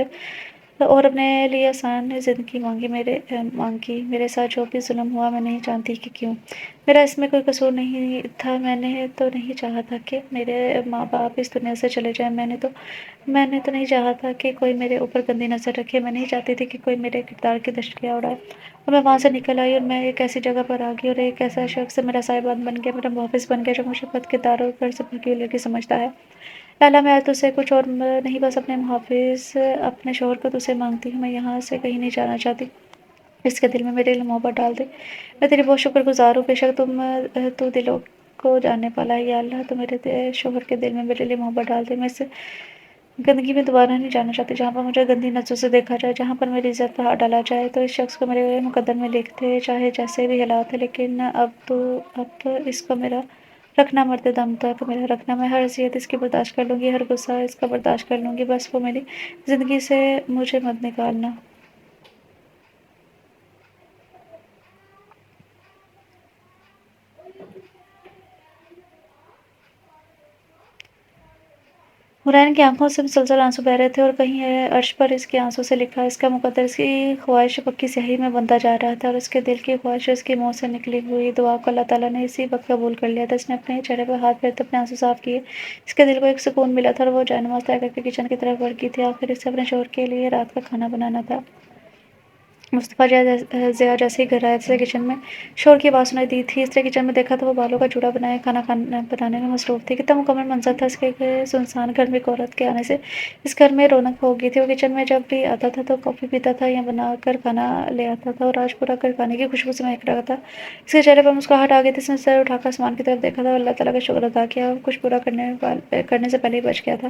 اور اپنے لیے آسان زندگی مانگی۔ میرے ساتھ جو بھی ظلم ہوا میں نہیں جانتی کہ کیوں، میرا اس میں کوئی قصور نہیں تھا، میں نے تو نہیں چاہا تھا کہ میرے ماں باپ اس دنیا سے چلے جائیں، میں نے تو نہیں چاہا تھا کہ کوئی میرے اوپر گندی نظر رکھے، میں نہیں چاہتی تھی کہ کوئی میرے کردار کی دشتیاں اڑائے، اور میں وہاں سے نکل آئی اور میں ایک ایسی جگہ پر آ گئی اور ایک ایسا شخص میرا صاحبان بن گیا، میرا محافظ بن گیا جو مجھے بد کردار اور گھر سے بھاگی ہوئی لڑکی سمجھتا ہے۔ اے اللہ، میں آج تجھ سے کچھ اور نہیں، بس اپنے محافظ اپنے شوہر کو تجھ سے مانگتی ہوں، میں یہاں سے کہیں نہیں جانا چاہتی، اس کے دل میں میرے لیے محبت ڈال دے، میں تیری بہت شکر گزار ہوں، بے شک تو دلوں کو جاننے والا ہے۔ یا اللہ، تو میرے شوہر کے دل میں میرے لیے محبت ڈال دے، میں اس گندگی میں دوبارہ نہیں جانا چاہتی جہاں پر مجھے گندی نظروں سے دیکھا جائے، جہاں پر میری عزت پر ہاتھ ڈالا جائے۔ تو اس شخص کو میرے مقدر میں لکھ دے، چاہے جیسے بھی حالات ہیں، لیکن اب اس کو میرا رکھنا، مرتے دم تک میرا رکھنا، میں ہر اذیت اس کی برداشت کر لوں گی، ہر غصہ اس کا برداشت کر لوں گی، بس وہ میری زندگی سے مجھے مت نکالنا۔ حرین کی آنکھوں سے مسلسل آنسو بہہ رہے تھے اور کہیں عرش پر اس کے آنسوں سے لکھا اس کا مقدر، اس کی خواہش پکی سیاہی میں بنتا جا رہا تھا، اور اس کے دل کی خواہش اس کے منہ سے نکلی ہوئی دعا کو اللہ تعالیٰ نے اسی وقت قبول کر لیا تھا۔ اس نے اپنے چہرے پر ہاتھ پھیرتے اپنے آنسو صاف کیے، اس کے دل کو ایک سکون ملا تھا اور وہ جائے نماز طے کر کے کچن کی طرف بڑھ گئی تھی۔ آخر اسے اپنے شوہر کے لیے رات کا کھانا بنانا تھا۔ مصطفیٰ ضیاء جیسے ہی گھر آیا تھے کچن میں شور کی آواز سنائی دی تھی، اس نے کچن میں دیکھا تو وہ بالوں کا جوڑا بنائے کھانا بنانے میں مصروف تھی۔ کتنا مکمل منظر تھا، اس کے سنسان گھر میں ایک عورت کے آنے سے اس گھر میں رونق ہو گئی تھی۔ وہ کچن میں جب بھی آتا تھا تو کافی پیتا تھا یا بنا کر کھانا لے آتا تھا، اور آج پورا گھر کھانے کی خوشبو سے مہک رہا تھا۔ اس کے چہرے پر مسکراہٹ آ گئی تھی، اس نے سر اٹھا کر آسمان کی طرف دیکھا تھا اور اللہ تعالیٰ کا شکر ادا کیا، وہ کچھ برا کرنے سے پہلے ہی بچ گیا تھا۔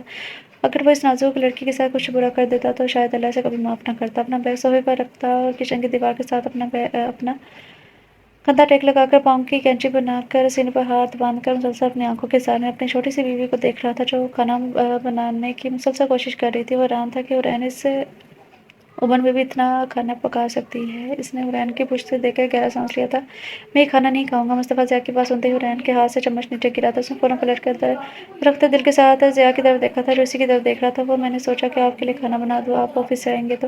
اگر وہ اس نازک لڑکی کے ساتھ کچھ برا کر دیتا تو شاید اللہ اسے کبھی معاف نہ کرتا۔ اپنا بیگ صوفے پر رکھتا اور کچن کی دیوار کے ساتھ اپنا کندھا ٹیک لگا کر پاؤں کی کینچی بنا کر سینے پر ہاتھ باندھ کر مسلسل اپنی آنکھوں کے سامنے اپنی چھوٹی سی بیوی کو دیکھ رہا تھا جو کھانا بنانے کی مسلسل کوشش کر رہی تھی۔ وہ حیران تھا کہ حرین اس عمر میں بھی اتنا کھانا پکا سکتی ہے۔ اس نے حرین کی پشت سے دیکھ کر گہرا سانس لیا تھا۔ میں یہ کھانا نہیں کھاؤں گا، مصطفیٰ ضیاء کی بات سنتے ہی حرین کے ہاتھ سے چمچ نیچے گرا تھا۔ اس نے فوراً پلٹ کر درختہ دل کے ساتھ ضیاء کی طرف دیکھا تھا جو اسی کی طرف دیکھ رہا تھا۔ میں نے سوچا کہ آپ کے لیے کھانا بنا دوں، آپ آفس سے آئیں گے تو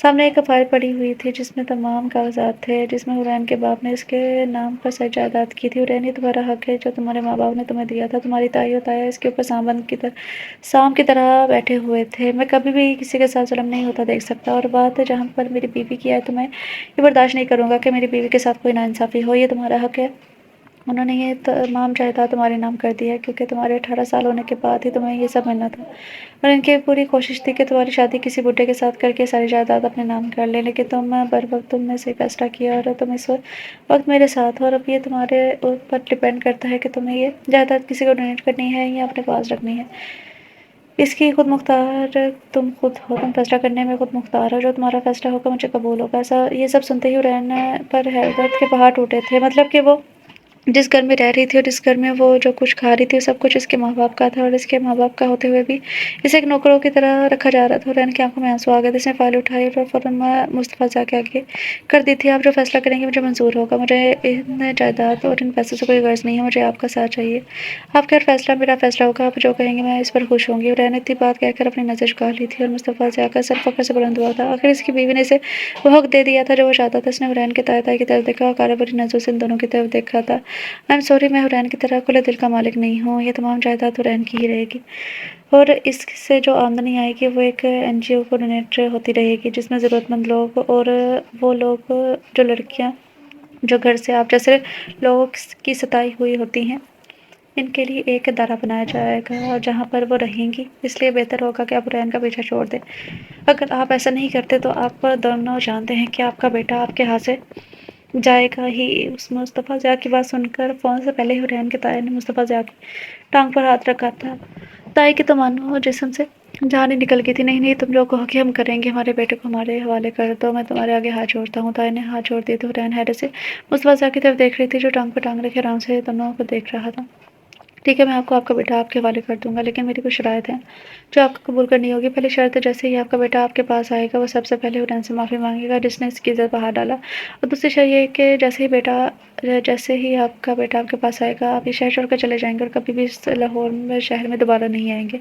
سامنے ایک فائل پڑی ہوئی تھی جس میں تمام کاغذات تھے، جس میں حورین کے باپ نے اس کے نام پر ساری جائیداد کی تھی۔ حورین، یہ تمہارا حق ہے جو تمہارے ماں باپ نے تمہیں دیا تھا۔ تمہاری تائی و تایا اس کے اوپر سام کی طرح بیٹھے ہوئے تھے۔ میں کبھی بھی کسی کے ساتھ ظلم نہیں ہوتا دیکھ سکتا، اور بات جہاں پر میری بیوی کی ہے تو میں یہ برداشت نہیں کروں گا کہ میری بیوی کے ساتھ کوئی ناانصافی ہو۔ یہ تمہارا حق ہے۔ انہوں نے یہ تمام جائیداد تمہارے نام کر دی ہے کیونکہ تمہارے 18 سال ہونے کے بعد ہی تمہیں یہ سب ملنا تھا، اور ان کی پوری کوشش تھی کہ تمہاری شادی کسی بڈھے کے ساتھ کر کے ساری جائیداد اپنے نام کر لیں، لیکن تم نے صحیح فیصلہ کیا اور تم اس وقت میرے ساتھ ہو، اور اب یہ تمہارے اوپر ڈپینڈ کرتا ہے کہ تمہیں یہ جائیداد کسی کو ڈونیٹ کرنی ہے یا اپنے پاس رکھنی ہے۔ اس کی خود مختار تم خود ہو، تم فیصلہ کرنے میں خود مختار ہو۔ جو تمہارا فیصلہ ہوگا مجھے قبول ہوگا۔ یہ سب سنتے ہی حورین پر حیرت کے پہاڑ ٹوٹے تھے، مطلب کہ وہ جس گھر میں رہ رہی تھی اور جس گھر میں وہ جو کچھ کھا رہی تھی سب کچھ اس کے ماں باپ کا تھا، اور اس کے ماں باپ کا ہوتے ہوئے بھی اسے ایک نوکروں کی طرح رکھا جا رہا تھا۔ حورین کی آنکھوں میں آنسو آ گئے تھے۔ اس نے فائل اٹھائی اور فوراً مصطفیٰ زیاں کے آگے کر دی تھی۔ آپ جو فیصلہ کریں گے مجھے منظور ہوگا۔ مجھے ان جائیداد اور ان پیسوں سے کوئی غرض نہیں ہے، مجھے آپ کا ساتھ چاہیے۔ آپ کا ہر فیصلہ میرا فیصلہ ہوگا، آپ جو کہیں گے میں اس پر خوش ہوں گی۔ حورین نے اتنی بات کہہ کر اپنی نظر جھکا لی تھی اور مصطفیٰ زیاں کا سر فخر سے بلند ہوا تھا۔ آخر اس کی بیوی نے اسے وہ حق دے دیا تھا جو وہ چاہتا تھا۔ اس نے حورین کے تائے کی طرف دیکھا اور کالی بھری نظروں سے ان دونوں کی طرف دیکھا تھا۔ آئی ایم سوری، میں حورین کی طرح کھلے دل کا مالک نہیں ہوں۔ یہ تمام جائیداد حورین کی ہی رہے گی، اور اس سے جو آمدنی آئے گی وہ ایک NGO کو ڈونیٹ ہوتی رہے گی جس میں ضرورت مند لوگ اور وہ لوگ جو لڑکیاں جو گھر سے آپ جیسے لوگوں کی ستائی ہوئی ہوتی ہیں، ان کے لیے ایک ادارہ بنایا جائے گا جہاں پر وہ رہیں گی۔ اس لیے بہتر ہوگا کہ آپ حورین کا پیچھا چھوڑ دیں۔ اگر آپ ایسا نہیں کرتے تو آپ دونوں جانتے ہیں کہ آپ کا بیٹا آپ کے ہاتھ سے جائے گا ہی۔ اس مصطفیٰ زیاں کی بات سن کر فون سے پہلے حورین کے تائے نے مصطفیٰ زیاں کی ٹانگ پر ہاتھ رکھا تھا۔ تائی کی تو مانو جسم سے جان ہی نکل گئی تھی۔ نہیں نہیں، تم جو کہو گے ہم کریں گے، ہمارے بیٹے کو ہمارے حوالے کر دو، میں تمہارے آگے ہاتھ جوڑتا ہوں۔ تائی نے ہاتھ جوڑ دیے تھے۔ حورین حیرت سے مصطفیٰ زیاں کی طرف دیکھ رہی تھی جو ٹانگ پر ٹانگ رکھے آرام سے دونوں کو دیکھ رہا تھا۔ ٹھیک ہے، میں آپ کو آپ کا بیٹا آپ کے حوالے کر دوں گا، لیکن میری کچھ شرائط ہیں جو آپ کو قبول کرنی ہوگی۔ پہلی شرط ہے جیسے ہی آپ کا بیٹا آپ کے پاس آئے گا وہ سب سے پہلے حورین سے معافی مانگے گا جس نے اس کی عزت باہر ڈالا، اور دوسری شرط یہ کہ جیسے ہی آپ کا بیٹا آپ کے پاس آئے گا آپ یہ شہر چھوڑ کر چلے جائیں گے اور کبھی بھی اس لاہور شہر میں دوبارہ نہیں آئیں گے۔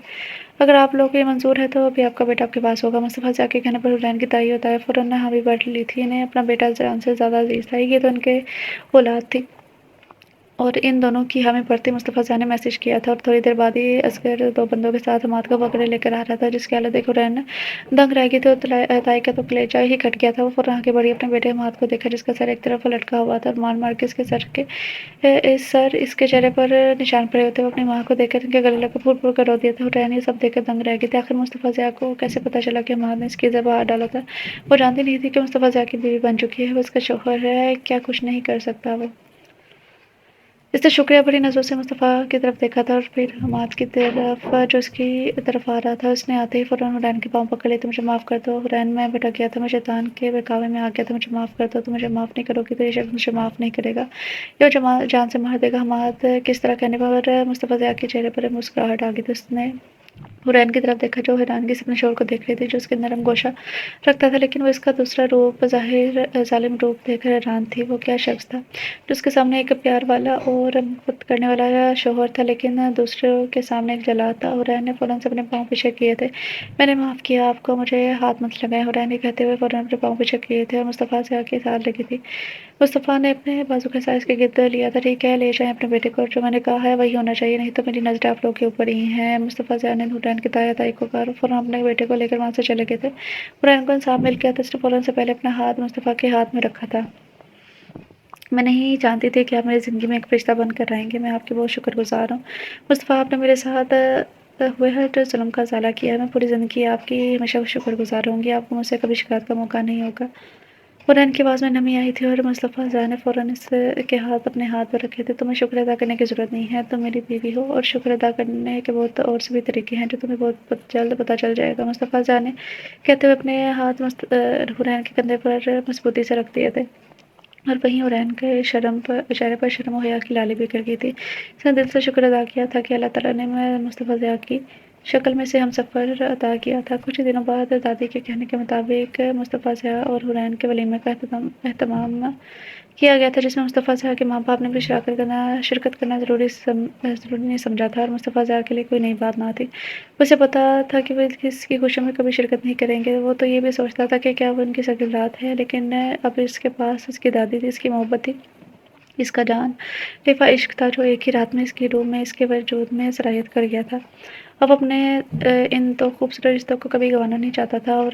اگر آپ لوگوں کو یہ منظور ہے تو ابھی آپ کا بیٹا آپ کے پاس ہوگا۔ مصطفیٰ زیاں کے کہنے پر حورین کی تائی و تایا فوراً حامی بھر لی تھی۔ انہیں اپنا بیٹا جان سے زیادہ عزیز تھا، یہ تو ان کے اولاد تھی، اور ان دونوں کی حامی بھرتے مصطفیٰ زیاں نے میسج کیا تھا، اور تھوڑی دیر بعد ہی اصغر 2 بندوں کے ساتھ حماد کو پکڑے لے کر آ رہا تھا، جس کی حالت دیکھ حورین دنگ رہ گئی تھی اور تائی کا تو کلیجہ ہی کٹ گیا تھا۔ وہ فوراً آگے بڑھی، اپنے بیٹے حماد کو دیکھا جس کا سر ایک طرف لٹکا ہوا تھا اور مار مار کے اس کے چہرے پر نشان پڑے ہوتے۔ وہ اپنی ماں کو دیکھ کر ان کے گلے لگ کر پھوٹ پھوٹ کر رو دیا تھا۔ حورین یہ سب دیکھ کر دنگ رہ گئی تھی۔ آخر مصطفیٰ زیاں کو کیسے پتہ چلا کہ حماد نے اس کی عزت باہر ڈالا تھا؟ وہ جانتی نہیں تھی کہ مصطفیٰ زیاں کی بیوی بن چکی ہے، وہ اس کا شوہر ہے، کیا کچھ نہیں کر سکتا وہ۔ اس نے شکریہ بھری نظروں سے مصطفیٰ کی طرف دیکھا تھا اور پھر حماد کی طرف جو اس کی طرف آ رہا تھا۔ اس نے آتے ہی فوراً حورین کے پاؤں پکڑ لیے تھے۔ مجھے معاف کر دو حورین، میں بھٹک گیا تھا، میں شیطان کے بہکاوے میں آ گیا تھا، مجھے معاف کر دو۔ تم مجھے معاف نہیں کرو گی تو یہ شخص مجھے معاف نہیں کرے گا، یہ مجھے جان سے مار دے گا۔ حماد کس طرح کہنے پر مصطفیٰ زیاں کے چہرے پر مسکراہٹ آ گئی تھی۔ اس نے حورین کی طرف دیکھا جو حیرانگی سے اپنے شوہر کو دیکھ رہی تھی جو اس کے نرم گوشہ رکھتا تھا، لیکن وہ اس کا دوسرا روپ ظاہر ظالم روپ دیکھ کر حیران تھی۔ وہ کیا شخص تھا جو اس کے سامنے ایک پیار والا اور محبت کرنے والا شوہر تھا لیکن دوسروں کے سامنے ایک جلاد تھا۔ حورین نے فوراً سے اپنے پاؤں پیچھے کیے تھے۔ میں نے معاف کیا آپ کو، مجھے ہاتھ مت لگائیں، حورین نے کہتے ہوئے فوراً اپنے پاؤں پیچھے کیے تھے اور مصطفیٰ زیاں کی ساتھ لگی تھی۔ مصطفیٰ نے اپنے بازو کے ساتھ اس کے گرد لیا تھا۔ ٹھیک ہے، لے جائیں اپنے بیٹے کو، جو میں نے کہا ہے وہی ہونا چاہیے، نہیں تو میری نظریں آپ لوگوں کے اوپر ہی ہیں۔ مصطفیٰ زیاں نے حورین کی تائی کو کہا اور فوراً اپنے بیٹے کو لے کر وہاں سے چلے گئے تھے۔ حورین کو انصاف مل گیا تھا، اس نے فوراً سے پہلے اپنا ہاتھ مصطفیٰ کے ہاتھ میں رکھا تھا۔ میں نہیں جانتی تھی کہ آپ میری زندگی میں ایک فرشتہ بن کر آئیں گے، میں آپ کی بہت شکر گزار ہوں مصطفیٰ، آپ نے میرے ساتھ ہوئے ہر ظلم کا ازالہ کیا ہے، میں پوری زندگی آپ کی ہمیشہ شکر گزار رہوں گی، آپ کو مجھ سے کبھی شکایت کا موقع نہیں ہوگا۔ حورین کی آواز میں نمی آئی تھی اور مصطفیٰ زیاں نے فوراً اس کے ہاتھ اپنے ہاتھ پر رکھے تھے۔ تمہیں شکر ادا کرنے کی ضرورت نہیں ہے، تم میری بیوی ہو، اور شکر ادا کرنے کے بہت اور سے بھی طریقے ہیں جو تمہیں بہت جلد پتہ چل جائے گا۔ مصطفیٰ زیاں نے کہتے ہوئے اپنے ہاتھ حورین کے کندھے پر مضبوطی سے رکھ دیے تھے، اور وہیں حورین کے چہرے پر شرم و حیا کی لالی بکھر گئی تھی۔ اس نے دل سے شکر ادا کیا تھا کہ اللہ تعالیٰ نے مصطفیٰ زیاں کی شکل میں سے ہمسفر عطا کیا تھا۔ کچھ دنوں بعد دادی کے کہنے کے مطابق مصطفیٰ زیا اور حورین کے ولیمے کا اہتمام کیا گیا تھا، جس میں مصطفیٰ زیا کے ماں باپ نے بھی شرکت کرنا ضروری نہیں سمجھا تھا، اور مصطفیٰ زیا کے لیے کوئی نئی بات نہ تھی۔ اسے پتا تھا کہ وہ اس کی خوشیوں میں کبھی شرکت نہیں کریں گے۔ وہ تو یہ بھی سوچتا تھا کہ کیا وہ ان کی سگیرات ہے، لیکن اب اس کے پاس اس کی دادی تھی، اس کی محبت تھی، اس کا جان لیوا عشق تھا، جو ایک ہی رات میں اس کی روح میں، اس کے وجود میں سرایت کر گیا تھا۔ اب اپنے ان دو خوبصورت رشتوں کو کبھی گنوانا نہیں چاہتا تھا۔ اور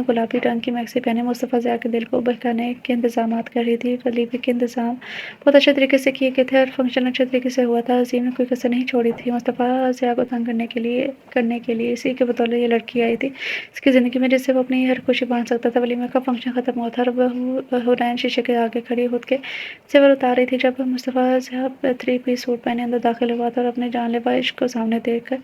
گلابی رنگ کی میکسی پہنے مصطفیٰ زیا کے دل کو بہلانے کے انتظامات کر رہی تھی۔ ولیمے کے انتظام بہت اچھے طریقے سے کیے گئے تھے اور فنکشن اچھے طریقے سے ہوا تھا۔ عظیم نے کوئی کسر نہیں چھوڑی تھی مصطفیٰ زیا کو تنگ کرنے کے لیے اسی کے بدولے یہ لڑکی آئی تھی اس کی زندگی میں، جس سے وہ اپنی ہر خوشی باندھ سکتا تھا۔ ولیمے کا فنکشن ختم ہوا تھا اور حورین شیشے کے آگے کھڑی خود کے زیور اتار رہی تھی جب مصطفیٰ زیا 3 پیس سوٹ پہنے اندر داخل ہوا تھا اور اپنے جان لیوا عشق کو سامنے دیکھ کر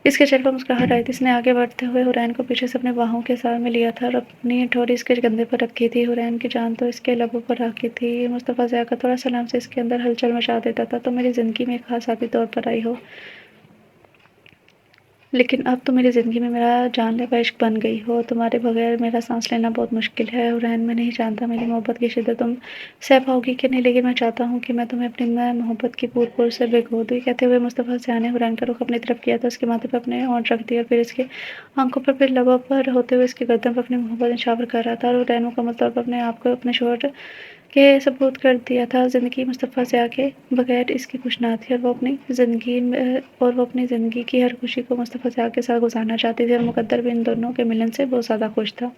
اس کے چہرے پر مسکراہٹ آئی تھی۔ اس نے آگے بڑھتے ہوئے حورین کو پیچھے سے اپنے باہوں کے سائے میں لیا تھا اور اپنی ٹھوڑی اس کے کندھے پر رکھی تھی۔ حورین کی جان تو اس کے لبوں پر راکھی تھی۔ مصطفیٰ زیا کا تھوڑا سا لمس اس کے اندر ہلچل مچا دیتا تھا۔ تم میری زندگی میں ایک خاص آدمی طور پر آئی ہو، لیکن اب تم میری زندگی میں میرا جان لیوا عشق بن گئی ہو۔ تمہارے بغیر میرا سانس لینا بہت مشکل ہے۔ حورین، میں نہیں جانتا میری محبت کی شدت تم سہ پاؤ گی کہ نہیں، لیکن میں چاہتا ہوں کہ میں تمہیں اپنی محبت کی پور سے بھگو دوں۔ یہ کہتے ہوئے مصطفیٰ زیا نے حورین کا رخ اپنی طرف کیا تھا، اس کے ماتھے پر اپنے ہونٹ رکھ دیے اور پھر اس کی آنکھوں پر، پھر لبوں پر ہوتے ہوئے اس کی گردن پر اپنی محبت نچھاور کر رہا تھا۔ اور حورین مکمل طور پر اپنے آپ کو اپنے شوہر کے سپرد کر دیا تھا۔ زندگی مصطفیٰ زیا کے بغیر اس کی کچھ نہ تھی، اور وہ اپنی زندگی کی ہر خوشی کو مصطفیٰ زیا کے ساتھ گزارنا چاہتی تھی، اور مقدر بھی ان دونوں کے ملن سے بہت زیادہ خوش تھا۔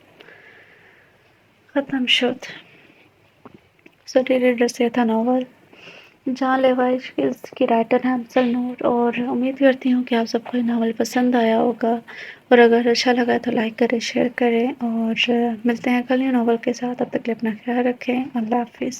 ختم شد سٹی ریڈرز سے تھا ناول جان لیوا عشق کی رائٹر ہیں افضل نور، اور امید کرتی ہوں کہ آپ سب کو یہ ناول پسند آیا ہوگا، اور اگر اچھا لگا تو لائک کریں، شیئر کریں، اور ملتے ہیں کل نیو ناول کے ساتھ۔ تب تک کے لیے اپنا خیال رکھیں۔ اللہ حافظ۔